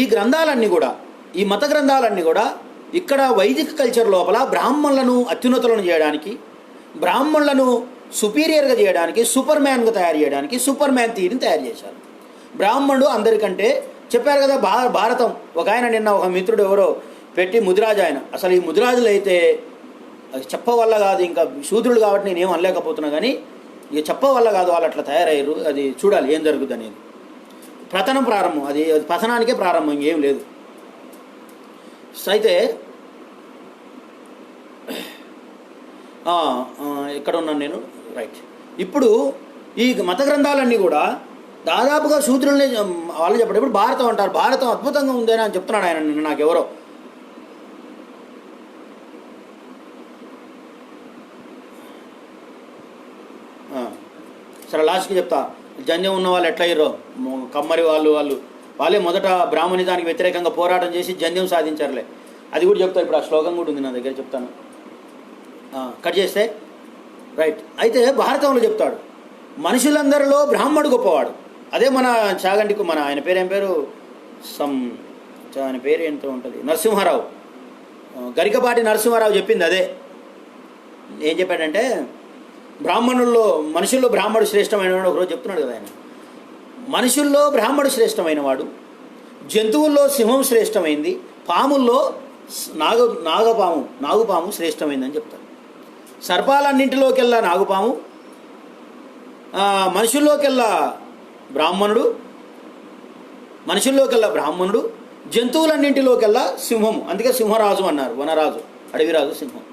ఈ గ్రంథాలన్నీ కూడా, ఈ మత గ్రంథాలన్నీ కూడా ఇక్కడ వైదిక కల్చర్ లోపల బ్రాహ్మణులను అత్యున్నతులను చేయడానికి, బ్రాహ్మణులను సుపీరియర్గా చేయడానికి, సూపర్ మ్యాన్గా తయారు చేయడానికి సూపర్ మ్యాన్ థియరీని తయారు చేశారు. బ్రాహ్మణుడు అందరికంటే చెప్పారు కదా. భారతం ఒక ఆయన నిన్న ఒక మిత్రుడు ఎవరో పెట్టి, ముదిరాజు ఆయన, అసలు ఈ ముదిరాజులు అయితే చెప్పవల్ల కాదు, ఇంకా శూద్రుడు కాబట్టి నేనేం అనలేకపోతున్నా, కానీ ఇక చెప్పవల్ల కాదు, వాళ్ళు అట్లా తయారయ్యారు. అది చూడాలి ఏం జరుగుతుంది అనేది. పతనం ప్రారంభం, అది పతనానికే ప్రారంభం, ఇంకేం లేదు. అయితే ఎక్కడ ఉన్నాను నేను? రైట్. ఇప్పుడు ఈ మత గ్రంథాలన్నీ కూడా దాదాపుగా శూద్రుల్ని వాళ్ళు చెప్పడం. ఇప్పుడు భారతం అంటారు, భారతం అద్భుతంగా ఉందని అని చెప్తున్నాడు ఆయన నిన్న నాకెవరో. సరే లాస్ట్కి చెప్తా. జన్యం ఉన్న వాళ్ళు ఎట్లా అయ్యారో, కమ్మరి వాళ్ళే మొదట బ్రాహ్మణిదానికి వ్యతిరేకంగా పోరాటం చేసి జన్యం సాధించారులే. అది కూడా చెప్తారు. ఇప్పుడు ఆ శ్లోకం కూడా ఉంది నా దగ్గర, చెప్తాను. కట్ చేస్తే రైట్. అయితే భారతంలో చెప్తాడు, మనుషులందరిలో బ్రాహ్మణుడు గొప్పవాడు. అదే మన చాగంటికు ఆయన పేరు ఆయన పేరు ఏంటో ఉంటుంది, నరసింహారావు, గరికపాటి నరసింహారావు చెప్పింది అదే. ఏం చెప్పాడంటే, మనుషుల్లో బ్రాహ్మణుడు శ్రేష్టమైన వాడు. ఒకరోజు చెప్తున్నాడు కదా ఆయన, మనుషుల్లో బ్రాహ్మణుడు శ్రేష్టమైన వాడు, జంతువుల్లో సింహం శ్రేష్టమైంది, పాముల్లో నాగుపాము శ్రేష్టమైందని చెప్తాడు. సర్పాలన్నింటిలోకెల్లా నాగుపాము, మనుషుల్లోకెల్లా బ్రాహ్మణుడు, జంతువులన్నింటిలోకెల్లా సింహము. అందుకే సింహరాజు అన్నారు, వనరాజు, అడవిరాజు, సింహం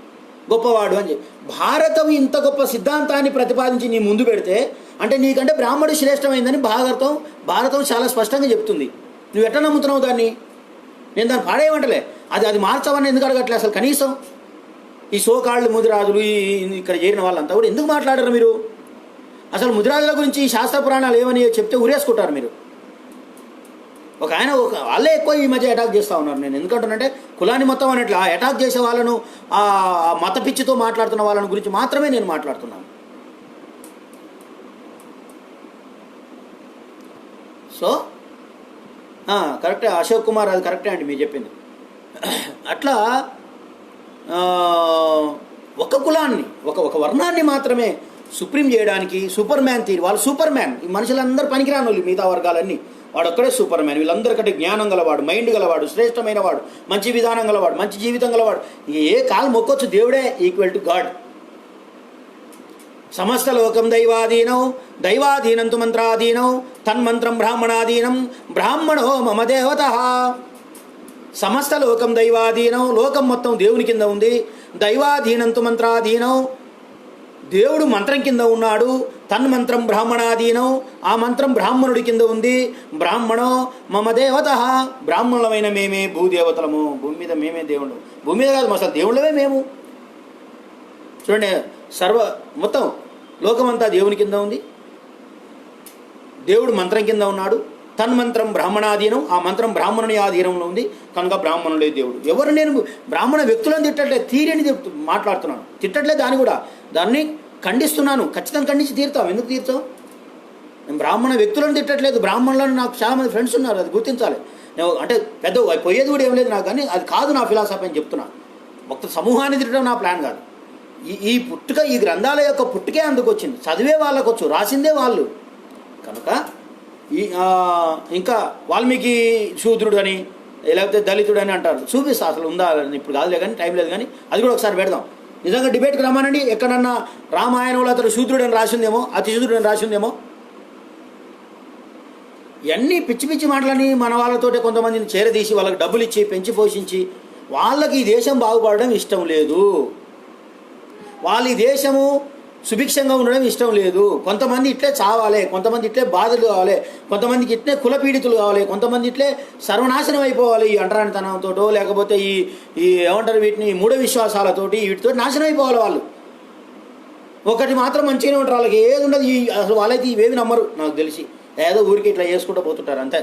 గొప్పవాడు అని చెప్పి. భారతం ఇంత గొప్ప సిద్ధాంతాన్ని ప్రతిపాదించి నీ ముందు పెడితే అంటే నీకంటే బ్రాహ్మణుడు శ్రేష్టమైందని భారతం చాలా స్పష్టంగా చెప్తుంది. నువ్వు ఎట్లా నమ్ముతున్నావు దాన్ని? నేను దాన్ని పాడేయమంటలే, అది మార్చవని ఎందుకు అడగట్లే అసలు కనీసం. ఈ సోకాళ్ళు ముదిరాజులు ఇక్కడ చేరిన వాళ్ళంతా కూడా ఎందుకు మాట్లాడారు మీరు? అసలు ముదిరాజుల గురించి ఈ శాస్త్ర పురాణాలు ఏమని చెప్తే ఉరేసుకుంటారు మీరు. వాళ్ళే ఎక్కువ ఈ మధ్య అటాక్ చేస్తూ ఉన్నారు. నేను ఎందుకంటున్నానంటే కులాన్ని మొత్తం అన్నట్లు అటాక్ చేసే వాళ్ళను, ఆ మత పిచ్చితో మాట్లాడుతున్న వాళ్ళని గురించి మాత్రమే నేను మాట్లాడుతున్నాను. సో కరెక్టే అశోక్ కుమార్, అది కరెక్టే అండి మీరు చెప్పింది. అట్లా ఒక కులాన్ని ఒక వర్ణాన్ని మాత్రమే సుప్రీం చేయడానికి సూపర్ మ్యాన్ థియరీ. వాళ్ళు సూపర్ మ్యాన్. ఈ మనుషులందరూ పనికిరాని వాళ్ళు, మిగతా వర్గాలన్నీ. వాడు ఒక్కడే సూపర్ మ్యాన్. వీళ్ళందరికంటే జ్ఞానం గలవాడు, మైండ్ గలవాడు, శ్రేష్టమైన వాడు, మంచి విధానం గలవాడు, మంచి జీవితం గలవాడు. ఏ కాలు మొక్కొచ్చు, దేవుడే ఈక్వల్ టు గాడ్. సమస్త లోకం దైవాధీనం, దైవాధీనంతు మంత్రాధీనం, తన్మంత్రం బ్రాహ్మణాధీనం, బ్రాహ్మణో మమ దేవత. సమస్త లోకం దైవాధీనం, లోకం మొత్తం దేవుని కింద ఉంది. దైవాధీనంతు మంత్రాధీనం, దేవుడు మంత్రం కింద ఉన్నాడు. తన్మంత్రం బ్రాహ్మణాధీనం, ఆ మంత్రం బ్రాహ్మణుడి కింద ఉంది. బ్రాహ్మణో మమ దేవత, బ్రాహ్మణులమైన మేమే భూదేవతలము. భూమి మీద మేమే దేవుడు. భూమి మీద కాదు, అసలు దేవుళ్ళమే మేము. చూడండి, మొత్తం లోకమంతా దేవుని కింద ఉంది. దేవుడు మంత్రం కింద ఉన్నాడు. తన్మంత్రం బ్రాహ్మణాధీనం, ఆ మంత్రం బ్రాహ్మణుని ఆధీనంలో ఉంది. కనుక బ్రాహ్మణుడే దేవుడు. ఎవరు నేను బ్రాహ్మణ వ్యక్తులను తిట్టట్లేదు, థీరీని మాట్లాడుతున్నాను. తిట్టట్లేదు, దాన్ని ఖండిస్తున్నాను. ఖచ్చితంగా ఖండించి తీరుతాం. ఎందుకు తీరుతాం? నేను బ్రాహ్మణ వ్యక్తులను తిట్టట్లేదు. బ్రాహ్మణులను నాకు చాలామంది ఫ్రెండ్స్ ఉన్నారు, అది గుర్తించాలి. నేను అంటే పెద్ద పోయేది కూడా ఏం లేదు నాకు, కానీ అది కాదు నా ఫిలాసఫీ అని చెప్తున్నా. భక్త సమూహాన్ని తిట్టడం నా ప్లాన్ కాదు. ఈ గ్రంథాల యొక్క పుట్టుకే అందుకు వచ్చింది. చదివే వాళ్ళకు వచ్చు, రాసిందే వాళ్ళు. కనుక ఇంకా వాల్మీకి శూద్రుడు అని లేకపోతే దళితుడు అని అంటారు. చూపిస్తా, అసలు ఉందా ఇప్పుడు కాదులే, కానీ టైం లేదు, కానీ అది కూడా ఒకసారి పెడదాం. నిజంగా డిబేట్కి రమ్మానండి. ఎక్కడన్నా రామాయణంలో అతను శూద్రుడు అని రాసిందేమో, అతి శూద్రుడు అని రాసిందేమో. ఇవన్నీ పిచ్చి పిచ్చి మాటలని మన వాళ్ళతోటే కొంతమందిని చేరదీసి వాళ్ళకి డబ్బులు ఇచ్చి పెంచి పోషించి వాళ్ళకి ఈ దేశం బాగుపడడం ఇష్టం లేదు. వాళ్ళు ఈ దేశము సుభిక్షంగా ఉండడం ఇష్టం లేదు. కొంతమంది ఇట్లే చావాలి, కొంతమంది ఇట్లే బాధలు కావాలి, కొంతమందికి ఇట్లే కులపీడితులు కావాలి, కొంతమంది ఇట్లే సర్వనాశనం అయిపోవాలి. ఈ అంటరానితనంతో, లేకపోతే ఈ ఏమంటారు వీటిని మూఢ విశ్వాసాలతోటి, వీటితో నాశనం అయిపోవాలి వాళ్ళు. ఒకటి మాత్రం మంచిగానే ఉంటారు, వాళ్ళకి ఏది ఉండదు. అసలు వాళ్ళైతే ఇవేవి నమ్మరు నాకు తెలిసి. ఏదో ఊరికి ఇట్లా చేసుకుంటూ పోతుంటారు అంతే.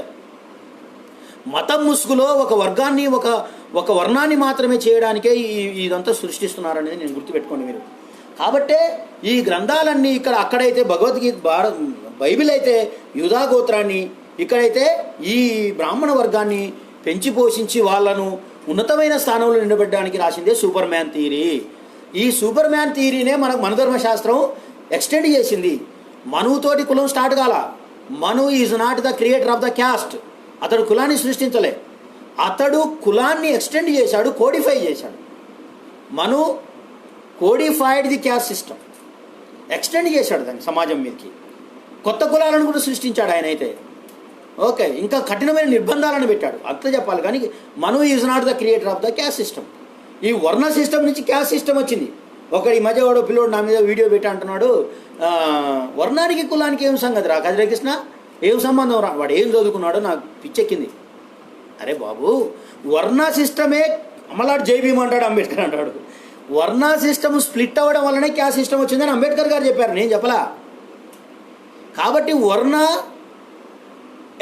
మతం ముసుగులో ఒక వర్గాన్ని ఒక వర్ణాన్ని మాత్రమే చేయడానికే ఇదంతా సృష్టిస్తున్నారనేది నేను గుర్తుపెట్టుకోండి మీరు. కాబట్టే ఈ గ్రంథాలన్నీ అక్కడైతే భగవద్గీత బైబిల్ అయితే యూదా గోత్రాన్ని, ఇక్కడైతే ఈ బ్రాహ్మణ వర్గాన్ని పెంచి పోషించి వాళ్ళను ఉన్నతమైన స్థానంలో నిలబెట్టడానికి రాసిందే సూపర్ మ్యాన్ థియరీ. ఈ సూపర్ మ్యాన్ థియరీనే మనకు మనధర్మశాస్త్రం ఎక్స్టెండ్ చేసింది. మనుతోటి కులం స్టార్ట్ కాల. Manu is not the creator of the caste. అతడు కులాన్ని సృష్టించలే, అతడు కులాన్ని ఎక్స్టెండ్ చేశాడు, కోడిఫై చేశాడు. Manu codified the caste system, extend చేశాడు దాన్ని సమాజం మీదకి. కొత్త కులాలను కూడా సృష్టించాడు ఆయన అయితే. ఓకే, ఇంకా కఠినమైన నిర్బంధాలను పెట్టాడు, అట్లా చెప్పాలి. కానీ Manu is not the creator of the caste system. ఈ వర్ణ సిస్టమ్ నుంచి క్యాస్ట్ సిస్టమ్ వచ్చింది. ఈ మధ్య వాడు పిల్లోడు నా మీద వీడియో పెట్టి అంటున్నాడు, వర్ణానికి కులానికి ఏం సంగతి రా కృష్ణ, ఏం సంబంధం రా, వాడు ఏం చదువుకున్నాడో నాకు పిచ్చెక్కింది. అరే బాబు, వర్ణ సిస్టమే అమలాడు జైభీమ్ అంటాడు, అంబేద్కర్ అంటాడు. వర్ణ సిస్టమ్ స్ప్లిట్ అవ్వడం వల్లనే క్యాస్ట్ సిస్టమ్ వచ్చిందని అంబేద్కర్ గారు చెప్పారు, నేను చెప్పలా. కాబట్టి వర్ణ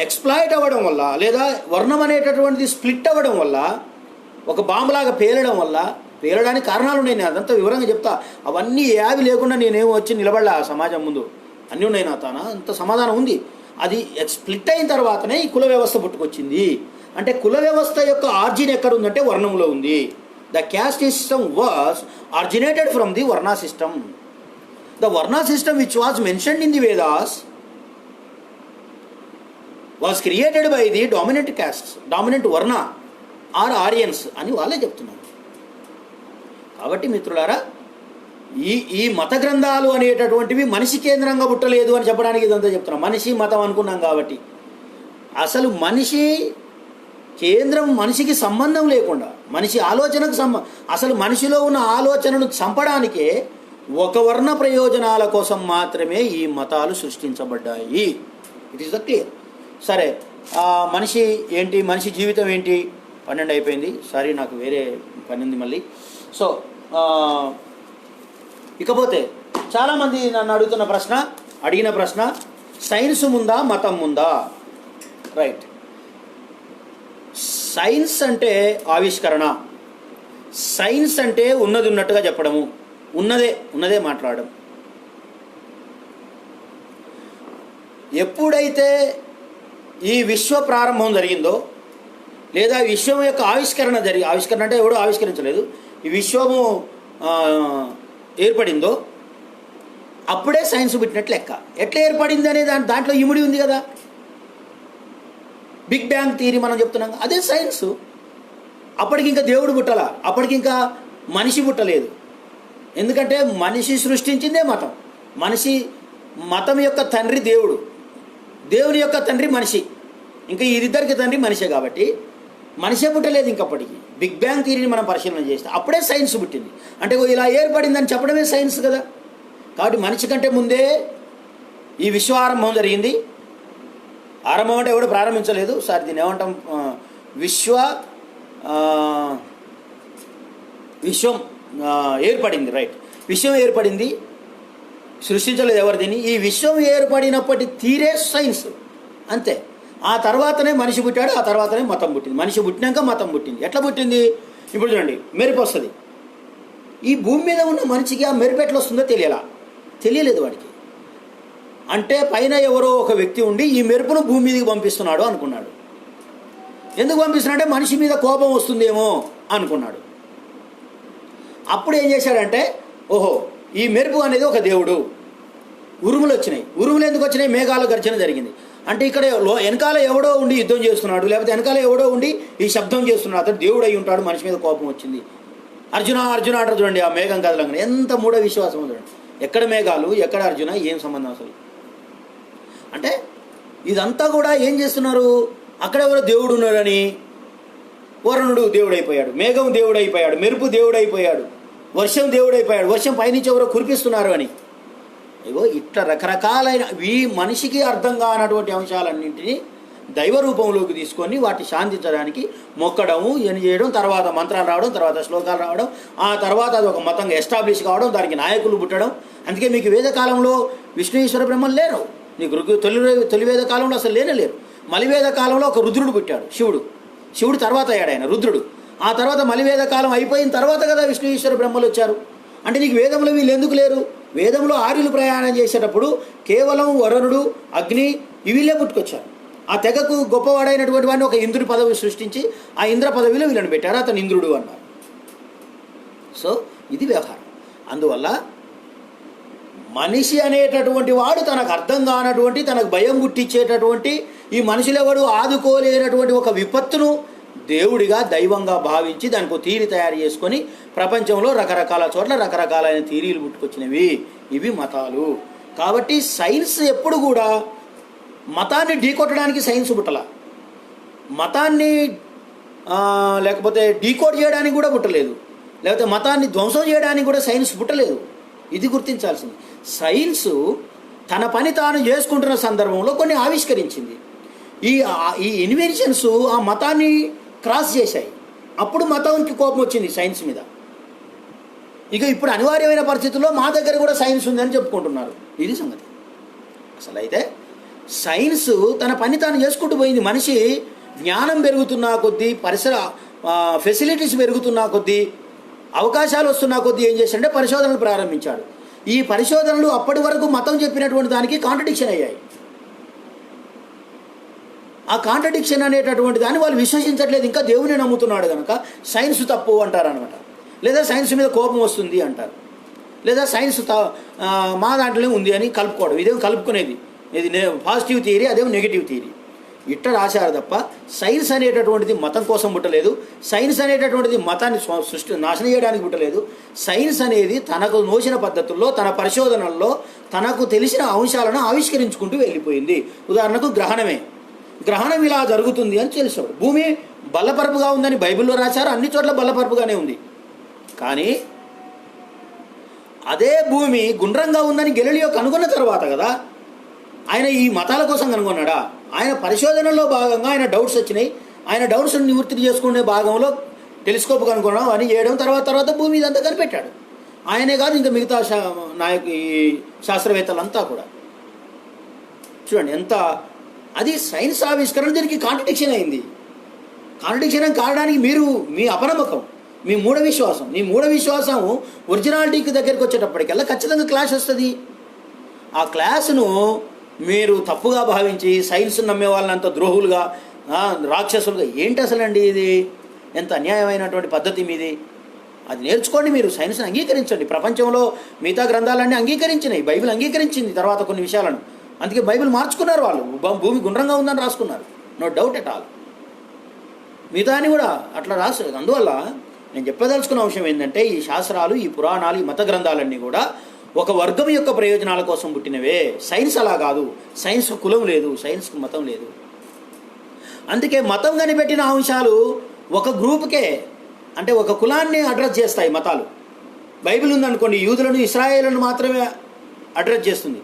ఎక్స్ప్లాయిట్ అవ్వడం వల్ల, లేదా వర్ణం అనేటటువంటిది స్ప్లిట్ అవ్వడం వల్ల, ఒక బాంబులాగా పేలడానికి కారణాలు ఉన్నాయి. నేను అదంతా వివరంగా చెప్తా. అవన్నీ ఏవి లేకుండా నేనేమో వచ్చి నిలబడలే ఆ సమాజం ముందు. అన్నీ ఉన్నాయి నా తాన, అంత సమాధానం ఉంది. అది స్ప్లిట్ అయిన తర్వాతనే ఈ కుల వ్యవస్థ పుట్టుకొచ్చింది. అంటే కుల వ్యవస్థ యొక్క ఆర్జిన్ ఎక్కడ ఉందంటే వర్ణంలో ఉంది. The caste system was originated from the Varna system. The Varna system which was mentioned in the Vedas was created by the dominant castes, dominant Varna or Aryans అని వాళ్ళే చెప్తున్నారు. కాబట్టి మిత్రులారా, ఈ మత గ్రంథాలు అనేటటువంటివి మనిషి కేంద్రంగా పుట్టలేదు అని చెప్పడానికి ఇదంతా చెప్తున్నాం. మనిషి మతం అనుకున్నాం కాబట్టి అసలు మనిషి కేంద్రం, మనిషికి సంబంధం లేకుండా, మనిషి ఆలోచనకు అసలు మనిషిలో ఉన్న ఆలోచనను చంపడానికే ఒక వర్ణ ప్రయోజనాల కోసం మాత్రమే ఈ మతాలు సృష్టించబడ్డాయి. It is the clear. సరే, మనిషి ఏంటి, మనిషి జీవితం ఏంటి? 12 అయిపోయింది. సారీ, నాకు వేరే పని ఉంది మళ్ళీ. సో ఇకపోతే చాలామంది నన్ను అడిగిన ప్రశ్న సైన్స్ ముందా మతం ముందా? రైట్. సైన్స్ అంటే ఆవిష్కరణ, సైన్స్ అంటే ఉన్నది ఉన్నట్టుగా చెప్పడము, ఉన్నదే మాట్లాడడం. ఎప్పుడైతే ఈ విశ్వ ప్రారంభం జరిగిందో, లేదా విశ్వం యొక్క ఆవిష్కరణ అంటే ఎవడో ఆవిష్కరించలేదు, ఈ విశ్వము ఏర్పడిందో అప్పుడే సైన్స్ పుట్టినట్లు లెక్క. ఎట్లా ఏర్పడింది అనే దాంట్లో ఇముడి ఉంది కదా. బిగ్ బ్యాంగ్ థియరీ మనం చెప్తున్నాం, అదే సైన్స్. అప్పటికి ఇంకా దేవుడు పుట్టాల, అప్పటికి ఇంకా మనిషి పుట్టలేదు. ఎందుకంటే మనిషి సృష్టించిందే మతం. మతం యొక్క తండ్రి దేవుడు, దేవుని యొక్క తండ్రి మనిషి. ఇంకా వీరిద్దరికి తండ్రి మనిషే కాబట్టి మనిషే పుట్టలేదు ఇంకప్పటికి. బిగ్ బ్యాంగ్ థియరీని మనం పరిశీలన చేస్తే అప్పుడే సైన్స్ పుట్టింది. అంటే ఇలా ఏర్పడిందని చెప్పడమే సైన్స్ కదా. కాబట్టి మనిషి కంటే ముందే ఈ విశ్వారంభం జరిగింది. ఆరంభం అంటే ఎవడు ప్రారంభించలేదు. సార్ దీన్ని ఏమంటాం, విశ్వం ఏర్పడింది. రైట్, విశ్వం ఏర్పడింది, సృష్టించలేదు ఎవరు దీన్ని. ఈ విశ్వం ఏర్పడినప్పటి తీరే సైన్స్, అంతే. ఆ తర్వాతనే మనిషి పుట్టాడు, ఆ తర్వాతనే మతం పుట్టింది. మనిషి పుట్టినాక మతం పుట్టింది. ఎట్లా పుట్టింది? ఇప్పుడు చూడండి, మెరుపు వస్తుంది. ఈ భూమి మీద ఉన్న మనిషికి ఆ మెరుపు ఎట్లా వస్తుందో తెలియలేదు వాడికి. అంటే పైన ఎవరో ఒక వ్యక్తి ఉండి ఈ మెరుపును భూమి మీదకి పంపిస్తున్నాడు అనుకున్నాడు. ఎందుకు పంపిస్తున్నాడంటే మనిషి మీద కోపం వస్తుందేమో అనుకున్నాడు. అప్పుడు ఏం చేశాడంటే, ఓహో ఈ మెరుపు అనేది ఒక దేవుడు. ఉరుములు వచ్చినాయి. ఉరుములు ఎందుకు వచ్చినాయి? మేఘాల గర్జన జరిగింది. అంటే ఇక్కడ వెనకాల ఎవడో ఉండి యుద్ధం చేస్తున్నాడు, లేకపోతే వెనకాల ఎవడో ఉండి ఈ శబ్దం చేస్తున్నాడు, అతను దేవుడు అయి ఉంటాడు. మనిషి మీద కోపం వచ్చింది. అర్జున అంటారు చూడండి, ఆ మేఘం కదలంగా. ఎంత మూఢ విశ్వాసం చూడండి. ఎక్కడ మేఘాలు, ఎక్కడ అర్జున, ఏం సంబంధం అసలు? అంటే ఇదంతా కూడా ఏం చేస్తున్నారు, అక్కడెవరో దేవుడు ఉన్నాడని వరుణుడు దేవుడైపోయాడు, మేఘం దేవుడైపోయాడు, మెరుపు దేవుడైపోయాడు, వర్షం దేవుడైపోయాడు, వర్షం పైనుంచి ఎవరో కురిపిస్తున్నారు అని. ఇగో ఇట్లా రకరకాలైన ఈ మనిషికి అర్థం కానటువంటి అంశాలన్నింటినీ దైవ రూపంలోకి తీసుకొని వాటి శాంతించడానికి మొక్కడము, ఏం చేయడం, తర్వాత మంత్రాలు రావడం, తర్వాత శ్లోకాలు రావడం, ఆ తర్వాత అది ఒక మతంగా ఎస్టాబ్లిష్ కావడం, దానికి నాయకులు పుట్టడం. అందుకే మీకు వేదకాలంలో విష్ణు ఈశ్వర బ్రహ్మలు లేరు. నీకు తొలి వేద కాలంలో అసలు లేరు. మలివేద కాలంలో ఒక రుద్రుడు పుట్టాడు, శివుడు తర్వాత అయ్యాడు ఆయన రుద్రుడు. ఆ తర్వాత మలివేద కాలం అయిపోయిన తర్వాత కదా విష్ణు ఈశ్వర బ్రహ్మలు వచ్చారు. అంటే నీకు వేదంలో వీళ్ళు ఎందుకు లేరు? వేదంలో ఆర్యులు ప్రయాణం చేసేటప్పుడు కేవలం వరుణుడు, అగ్ని వీళ్ళే పుట్టుకొచ్చారు. ఆ తెగకు గొప్పవాడైనటువంటి వాడిని ఒక ఇంద్రుడి పదవి సృష్టించి ఆ ఇంద్ర పదవిలో వీళ్ళని పెట్టారు, అతను ఇంద్రుడు అన్నారు. సో ఇది వ్యవహారం. అందువల్ల మనిషి అనేటటువంటి వాడు తనకు అర్థం కానటువంటి, తనకు భయం పుట్టించేటటువంటి, ఈ మనుషులెవడు ఆదుకోలేనటువంటి ఒక విపత్తును దేవుడిగా దైవంగా భావించి దానికి ఒక థీరీ తయారు చేసుకొని ప్రపంచంలో రకరకాల చోట్ల రకరకాలైన థీరీలు పుట్టుకొచ్చినవి. ఇవి మతాలు. కాబట్టి సైన్స్ ఎప్పుడు కూడా మతాన్ని ఢీకొట్టడానికి సైన్స్ పుట్టల, మతాన్ని లేకపోతే డీకోడ్ చేయడానికి కూడా పుట్టలేదు, లేకపోతే మతాన్ని ధ్వంసం చేయడానికి కూడా సైన్స్ పుట్టలేదు. ఇది గుర్తించాల్సింది. సైన్సు తన పని తాను చేసుకుంటున్న సందర్భంలో కొన్ని ఆవిష్కరించింది. ఈ ఇన్వెన్షన్స్ ఆ మతాన్ని క్రాస్ చేశాయి. అప్పుడు మతానికి కోపం వచ్చింది సైన్స్ మీద. ఇక ఇప్పుడు అనివార్యమైన పరిస్థితుల్లో మా దగ్గర కూడా సైన్స్ ఉందని చెప్పుకుంటున్నారు. ఇది సంగతి. అసలు అయితే సైన్స్ తన పని తాను చేసుకుంటూ పోయింది. మనిషి జ్ఞానం పెరుగుతున్న కొద్దీ, పరిసర ఫెసిలిటీస్ పెరుగుతున్న కొద్దీ, అవకాశాలు వస్తున్న కొద్దీ ఏం చేశాడంటే పరిశోధనలు ప్రారంభించాడు. ఈ పరిశోధనలు అప్పటి వరకు మతం చెప్పినటువంటి దానికి కాంట్రడిక్షన్ అయ్యాయి. ఆ కాంట్రడిక్షన్ అనేటటువంటి దాన్ని వాళ్ళు విశ్వసించట్లేదు, ఇంకా దేవుని నమ్ముతున్నాడు కనుక సైన్స్ తప్పు అంటారు అనమాట. లేదా సైన్స్ మీద కోపం వస్తుంది అంటారు, లేదా సైన్స్ మా దాంట్లోనే ఉంది అని కలుపుకోవడం. ఇదేమో కలుపుకునేది, ఇది పాజిటివ్ థియరీ, అదేమో నెగిటివ్ థియరీ. ఇట్ట రాశారు తప్ప సైన్స్ అనేటటువంటిది మతం కోసం పుట్టలేదు. సైన్స్ అనేటటువంటిది మతాన్ని నాశనం చేయడానికి పుట్టలేదు. సైన్స్ అనేది తనకు నోచిన పద్ధతుల్లో, తన పరిశోధనల్లో తనకు తెలిసిన అంశాలను ఆవిష్కరించుకుంటూ వెళ్ళిపోయింది. ఉదాహరణకు గ్రహణం ఇలా జరుగుతుంది అని తెలిసాడు. భూమి బల్లపరుపుగా ఉందని బైబిల్లో రాశారు, అన్ని చోట్ల బల్లపరుపుగానే ఉంది. కానీ అదే భూమి గుండ్రంగా ఉందని గెలీలియో కనుగొన్న తర్వాత కదా, ఆయన ఈ మతాల కోసం కనుగొన్నాడా? ఆయన పరిశోధనలో భాగంగా ఆయన డౌట్స్ వచ్చినాయి, ఆయన డౌట్స్ నివృత్తి చేసుకునే భాగంలో టెలిస్కోప్ కనుగొనడం అని చేయడం, తర్వాత భూమి ఇదంతా కనిపెట్టాడు. ఆయనే కాదు, ఇంకా మిగతా ఈ శాస్త్రవేత్తలంతా కూడా. చూడండి ఎంత అది సైన్స్ ఆవిష్కరణ, దీనికి కాంట్రడిక్షన్ అయింది. కాంట్రడిక్షన్ కావడానికి మీరు మీ అపనమ్మకం, మీ మూఢ విశ్వాసం ఒరిజినాలిటీకి దగ్గరికి వచ్చేటప్పటికల్లా ఖచ్చితంగా క్లాష్ వస్తుంది. ఆ క్లాసును మీరు తప్పుగా భావించి సైన్స్ నమ్మే వాళ్ళని అంత ద్రోహులుగా, రాక్షసులుగా, ఏంటి అసలండి ఇది? ఎంత అన్యాయమైనటువంటి పద్ధతి మీది. అది నేర్చుకోండి, మీరు సైన్స్ని అంగీకరించండి. ప్రపంచంలో మిగతా గ్రంథాలన్నీ అంగీకరించినాయి, బైబిల్ అంగీకరించింది తర్వాత కొన్ని విషయాలను. అందుకే బైబిల్ మార్చుకున్నారు వాళ్ళు, భూమి గుండ్రంగా ఉందని రాసుకున్నారు, నో డౌట్ ఎట్ ఆల్. మిగతా అని కూడా అట్లా రాసు. అందువల్ల నేను చెప్పదలుచుకున్న అంశం ఏంటంటే, ఈ శాస్త్రాలు, ఈ పురాణాలు, ఈ మత గ్రంథాలన్నీ కూడా ఒక వర్గం యొక్క ప్రయోజనాల కోసం పుట్టినవే. సైన్స్ అలా కాదు. సైన్స్కు కులం లేదు, సైన్స్కు మతం లేదు. అందుకే మతం కనిపెట్టిన అంశాలు ఒక గ్రూప్కే, అంటే ఒక కులాన్ని అడ్రస్ చేస్తాయి మతాలు. బైబిల్ ఉందనుకోండి, యూదులను, ఇశ్రాయేలులను మాత్రమే అడ్రస్ చేస్తుంది.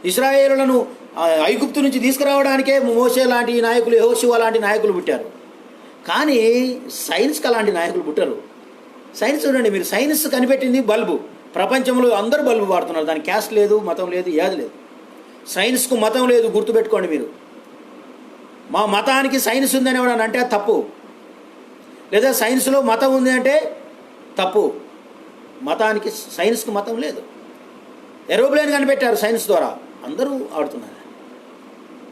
ఇశ్రాయేలులను ఐగుప్తు నుంచి తీసుకురావడానికే మోషే లాంటి నాయకులు, యెహోషువ లాంటి నాయకులు పుట్టారు. కానీ సైన్స్కి అలాంటి నాయకులు పుట్టరు. సైన్స్ చూడండి, మీరు సైన్స్ కనిపెట్టింది బల్బు. ప్రపంచంలో అందరూ బల్బు వాడుతున్నారు, దానికి క్యాస్ట్ లేదు, మతం లేదు, ఏది లేదు. సైన్స్కు మతం లేదు, గుర్తుపెట్టుకోండి మీరు. మా మతానికి సైన్స్ ఉందని ఎవడని అంటే తప్పు, లేదా సైన్స్లో మతం ఉంది అంటే తప్పు. మతానికి, సైన్స్కి మతం లేదు. ఏరోప్లేన్ కనిపెట్టారు సైన్స్ ద్వారా, అందరూ ఆడుతున్నారు.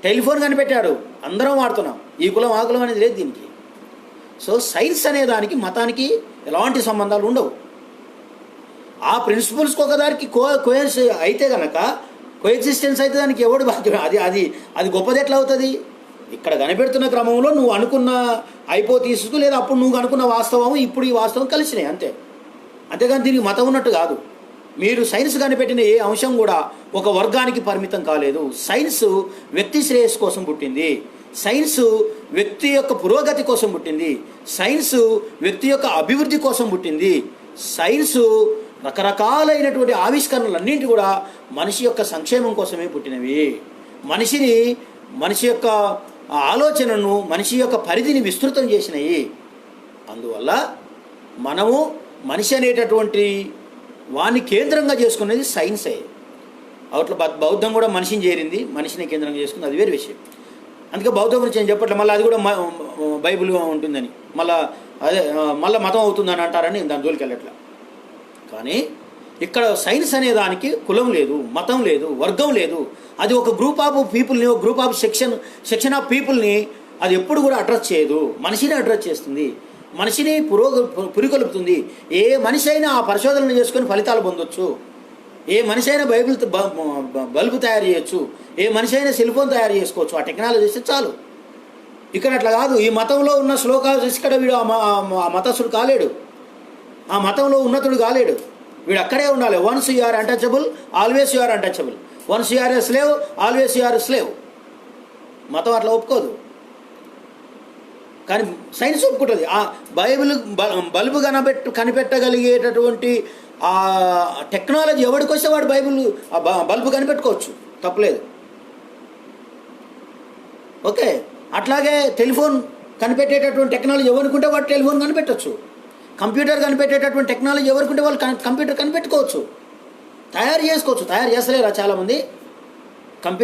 టెలిఫోన్ కనిపెట్టాడు, అందరం వాడుతున్నాం. ఈ కులం ఆ కులం అనేది లేదు దీనికి. సో సైన్స్ అనే దానికి మతానికి ఎలాంటి సంబంధాలు ఉండవు. ఆ ప్రిన్సిపల్స్కి ఒకదానికి కోయర్స్ అయితే కనుక, కోఎగ్జిస్టెన్స్ అయితే దానికి ఎవడు బాధ్యుడు? అది గొప్పది ఎట్లా అవుతుంది? ఇక్కడ కనిపెడుతున్న క్రమంలో నువ్వు అనుకున్న హైపోథీసిస్ లేదా అప్పుడు నువ్వు అనుకున్న వాస్తవం, ఇప్పుడు ఈ వాస్తవం కలిసినాయి అంతే. అంతేగాని దీనికి మతం ఉన్నట్టు కాదు. మీరు సైన్స్ కనిపెట్టిన ఏ అంశం కూడా ఒక వర్గానికి పరిమితం కాలేదు. సైన్స్ వ్యక్తి శ్రేయస్సు కోసం పుట్టింది. సైన్స్ వ్యక్తి యొక్క పురోగతి కోసం పుట్టింది. సైన్స్ వ్యక్తి యొక్క అభివృద్ధి కోసం పుట్టింది. సైన్స్ రకరకాలైనటువంటి ఆవిష్కరణలన్నింటి కూడా మనిషి యొక్క సంక్షేమం కోసమే పుట్టినవి. మనిషి యొక్క ఆలోచనను, మనిషి యొక్క పరిధిని విస్తృతం చేసినాయి. అందువల్ల మనము మనిషి అనేటటువంటి వాణ్ణి కేంద్రంగా చేసుకునేది సైన్సే. అవట్ల బౌద్ధం కూడా మనిషిని చేరింది, మనిషిని కేంద్రంగా చేసుకుంది, అది వేరే విషయం. అందుకే బౌద్ధం గురించి నేను చెప్పట్లే, మళ్ళీ అది కూడా బైబిల్గా ఉంటుందని, మళ్ళీ మతం అవుతుందని అంటారని దాని జోలికి వెళ్ళట్లా. కానీ ఇక్కడ సైన్స్ అనే దానికి కులం లేదు, మతం లేదు, వర్గం లేదు. అది ఒక గ్రూప్ ఆఫ్ పీపుల్ని, ఒక గ్రూప్ ఆఫ్ సెక్షన్ ఆఫ్ పీపుల్ని అది ఎప్పుడు కూడా అడ్రస్ చేయదు. మనిషిని అడ్రస్ చేస్తుంది, మనిషిని పురికొల్పుతుంది. ఏ మనిషి అయినా ఆ పరిశోధనలు చేసుకొని ఫలితాలు పొందొచ్చు. ఏ మనిషి అయినా బల్బు తయారు చేయొచ్చు. ఏ మనిషి అయినా సెల్ ఫోన్ తయారు చేసుకోవచ్చు. ఆ టెక్నాలజీ చేస్తే చాలు. ఇక్కడ అట్లా కాదు. ఈ మతంలో ఉన్న శ్లోకాలు చేసి ఇక్కడ వీడు ఆ మతస్థుడు కాలేడు, ఆ మతంలో ఉన్నతుడు కాలేడు. వీడు అక్కడే ఉండాలి. Once you are untouchable, always you are untouchable. Once you are a slave, always you are slave. మతం అట్లా ఒప్పుకోదు, కానీ సైన్స్ ఒప్పుకుంటుంది. ఆ బల్బు కనిపెట్టగలిగేటటువంటి ఆ టెక్నాలజీ ఎవరికి వస్తే వాడు బల్బు కనిపెట్టుకోవచ్చు, తప్పలేదు. ఓకే, అట్లాగే టెలిఫోన్ కనిపెట్టేటటువంటి టెక్నాలజీ ఎవరికుంటే వాడు టెలిఫోన్ కనిపెట్టవచ్చు. కంప్యూటర్ కనిపెట్టేటటువంటి టెక్నాలజీ ఎవరికుంటే వాళ్ళు కంప్యూటర్ కనిపెట్టుకోవచ్చు, తయారు చేసుకోవచ్చు. తయారు చేస్తలేరా చాలామంది?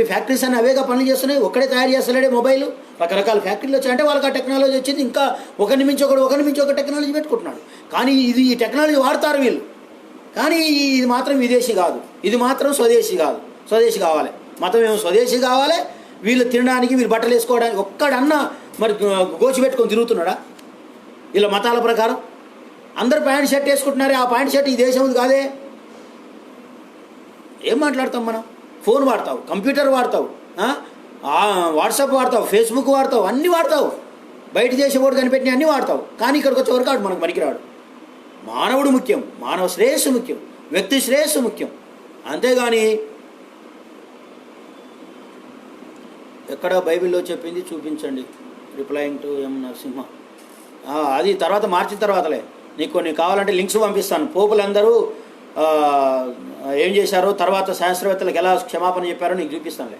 ఫ్యాక్టరీస్ అని అవేగా పనులు చేస్తున్నాయి. ఒక్కడే తయారు చేస్తలేడే మొబైల్, రకరకాల ఫ్యాక్టరీలు వచ్చాయంటే వాళ్ళకి ఆ టెక్నాలజీ వచ్చింది. ఇంకా ఒకరి నుంచి ఒక టెక్నాలజీ పెట్టుకుంటున్నాడు. కానీ ఈ టెక్నాలజీ వాడతారు వీళ్ళు, కానీ ఇది మాత్రం విదేశీ కాదు, ఇది మాత్రం స్వదేశీ కాదు. స్వదేశీ కావాలి, మతం ఏమో స్వదేశీ కావాలి. వీళ్ళు తినడానికి, వీళ్ళు బట్టలు వేసుకోవడానికి ఒక్కడన్నా మరి గోచి పెట్టుకొని తిరుగుతున్నాడా? వీళ్ళ మతాల ప్రకారం అందరు ప్యాంట్ షర్ట్ వేసుకుంటున్నారే, ఆ ప్యాంట్ షర్ట్ ఈ దేశం కాదే. ఏం మాట్లాడతాం మనం? ఫోన్ వాడతావు, కంప్యూటర్ వాడతావు, వాట్సాప్ వాడతావు, ఫేస్బుక్ వాడతావు, అన్నీ వాడతావు. బయట చేసేవాడు కనిపెట్టిన అన్నీ వాడతావు. కానీ ఇక్కడికి వచ్చేవరకు ఆడు మనకు పనికిరాడు. మానవుడు ముఖ్యం, మానవ శ్రేయస్సు ముఖ్యం, వ్యక్తి శ్రేయస్సు ముఖ్యం. అంతేగాని ఎక్కడ బైబిల్లో చెప్పింది చూపించండి. రిప్లైయింగ్ టు ఎం నరసింహ, అది తర్వాత మార్చిన తర్వాతలే. నీకు కొన్ని కావాలంటే లింక్స్ పంపిస్తాను. పోపులందరూ ఏం చేశారో, తర్వాత శాస్త్రవేత్తలకు ఎలా క్షమాపణ చెప్పారో నీకు చూపిస్తానులే.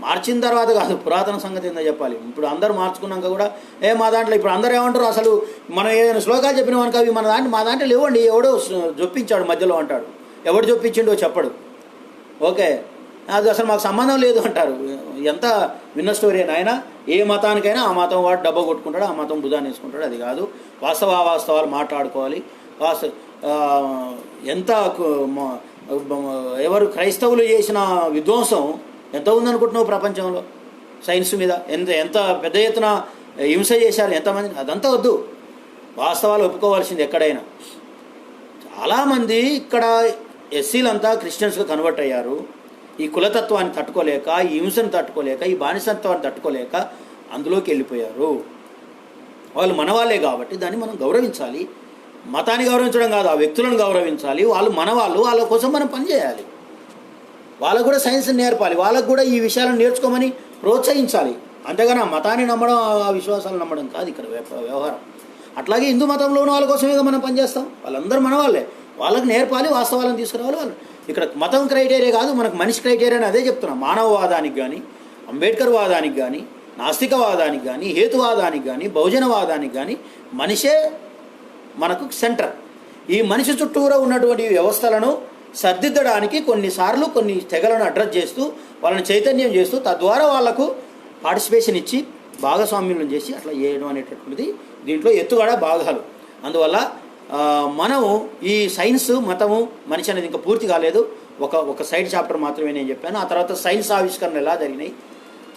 మార్చిన తర్వాత కాదు, పురాతన సంగతి ఏందో చెప్పాలి. ఇప్పుడు అందరూ మార్చుకున్నాక కూడా మా దాంట్లో ఇప్పుడు అందరూ ఏమంటారు, అసలు మనం ఏదైనా శ్లోకాలు చెప్పిన మనకు అవి మా దాంట్లో లేవండి, ఎవడో జొప్పించాడు మధ్యలో అంటాడు. ఎవడు జొప్పించిండో చెప్పడు. ఓకే, అది అసలు మాకు సంబంధం లేదు అంటారు. ఎంత విన్న స్టోరీ అయినా ఏ మతానికైనా ఆ మతం వాడు డబ్బా కొట్టుకుంటాడు, ఆ మతం బుధాన్ని వేసుకుంటాడు. అది కాదు, వాస్తవాలు మాట్లాడుకోవాలి. ఎంత ఎవరు క్రైస్తవులు చేసిన విధ్వంసం ఎంత ఉందనుకుంటున్నావు ప్రపంచంలో సైన్స్ మీద, ఎంత పెద్ద ఎత్తున హింస చేశారు ఎంతమంది, అదంతా వద్దు. వాస్తవాలు ఒప్పుకోవాల్సింది ఎక్కడైనా. చాలామంది ఇక్కడ ఎస్సీలంతా క్రిస్టియన్స్గా కన్వర్ట్ అయ్యారు. ఈ కులతత్వాన్ని తట్టుకోలేక, ఈ హింసను తట్టుకోలేక, ఈ బానిసత్వాన్ని తట్టుకోలేక అందులోకి వెళ్ళిపోయారు. వాళ్ళు మనవాళ్ళే కాబట్టి దాన్ని మనం గౌరవించాలి. మతాన్ని గౌరవించడం కాదు, ఆ వ్యక్తులను గౌరవించాలి. వాళ్ళు మనవాళ్ళు, వాళ్ళ కోసం మనం పనిచేయాలి. వాళ్ళకు కూడా సైన్స్ నేర్పాలి, వాళ్ళకు కూడా ఈ విషయాలను నేర్చుకోమని ప్రోత్సహించాలి. అంతేగాని ఆ మతాన్ని నమ్మడం, ఆ విశ్వాసాలు నమ్మడం కాదు ఇక్కడ వ్యవహారం. అట్లాగే హిందూ మతంలోనూ వాళ్ళ కోసమే మనం పనిచేస్తాం. వాళ్ళందరూ మన వాళ్ళే, వాళ్ళకి నేర్పాలి, వాస్తవాలను తీసుకురావాలి. వాళ్ళు ఇక్కడ మతం క్రైటీరియా కాదు, మనకు మనిషి క్రైటీరియా అని అదే చెప్తున్నాం. మానవవాదానికి కానీ, అంబేద్కర్ వాదానికి కానీ, నాస్తికవాదానికి కానీ, హేతువాదానికి కానీ, బహుజనవాదానికి కానీ మనిషే మనకు సెంటర్. ఈ మనిషి చుట్టూరా ఉన్నటువంటి వ్యవస్థలను సర్దిద్దడానికి కొన్నిసార్లు కొన్ని తెగలను అడ్రస్ చేస్తూ, వాళ్ళని చైతన్యం చేస్తూ, తద్వారా వాళ్లకు పార్టిసిపేషన్ ఇచ్చి భాగస్వామ్యం చేసి అట్లా చేయడం అనేటటువంటిది దీంట్లో ఎత్తుగడ భాగాలు. అందువల్ల మనం ఈ సైన్స్, మతము, మనిషి అనేది ఇంకా పూర్తి కాలేదు. ఒక సైడ్ చాప్టర్ మాత్రమే నేను చెప్పాను. ఆ తర్వాత సైన్స్ ఆవిష్కరణలు ఎలా జరిగినాయి,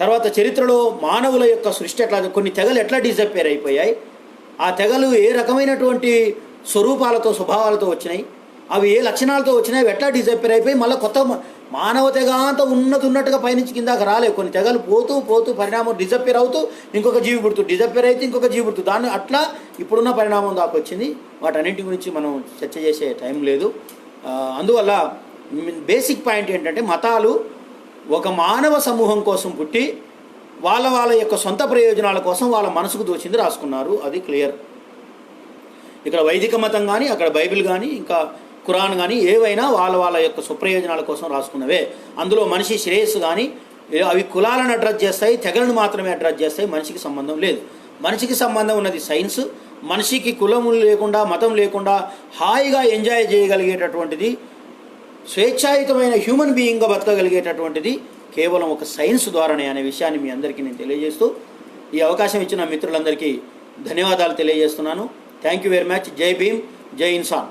తర్వాత చరిత్రలో మానవుల యొక్క సృష్టి ఎట్లా, కొన్ని తెగలు ఎట్లా డిసప్పేర్ అయిపోయాయి, ఆ తెగలు ఏ రకమైనటువంటి స్వరూపాలతో, స్వభావాలతో వచ్చినాయి, అవి ఏ లక్షణాలతో వచ్చినాయి, అవి ఎట్లా డిసప్పేర్ అయిపోయి మళ్ళీ కొత్త మానవ తెగ అంతా ఉన్నట్టుగా పైనుంచి కిందాక రాలేదు. కొన్ని తెగలు పోతూ పరిణామం డిసప్పేర్ అవుతూ ఇంకొక జీవి పుడుతూ, డిసప్పేర్ అయితే ఇంకొక జీవి పుడుతూ, దాన్ని అట్లా ఇప్పుడున్న పరిణామం దాకా వచ్చింది. వాటన్నింటి గురించి మనం చర్చ చేసే టైం లేదు. అందువల్ల బేసిక్ పాయింట్ ఏంటంటే, మతాలు ఒక మానవ సమూహం కోసం పుట్టి వాళ్ళ యొక్క సొంత ప్రయోజనాల కోసం వాళ్ళ మనసుకు దోచింది రాసుకున్నారు. అది క్లియర్. ఇక్కడ వైదిక మతం కానీ, అక్కడ బైబిల్ కానీ, ఇంకా ఖురాన్ కానీ ఏవైనా వాళ్ళ యొక్క సుప్రయోజనాల కోసం రాసుకున్నవే. అందులో మనిషి శ్రేయస్సు కానీ, అవి కులాలను అడ్రస్ చేస్తాయి, తెగలను మాత్రమే అడ్రస్ చేస్తాయి. మనిషికి సంబంధం లేదు. మనిషికి సంబంధం ఉన్నది సైన్స్. మనిషికి కులము లేకుండా, మతం లేకుండా హాయిగా ఎంజాయ్ చేయగలిగేటటువంటిది, స్వేచ్ఛాయుతమైన హ్యూమన్ బీయింగ్గా బతకగలిగేటటువంటిది కేవలం ఒక సైన్స్ ద్వారానే అనే విషయాన్ని మీ అందరికీ నేను తెలియజేస్తూ, ఈ అవకాశం ఇచ్చిన మిత్రులందరికీ ధన్యవాదాలు తెలియజేస్తున్నాను. Thank you very much. జై భీమ్, జై ఇన్సాన్.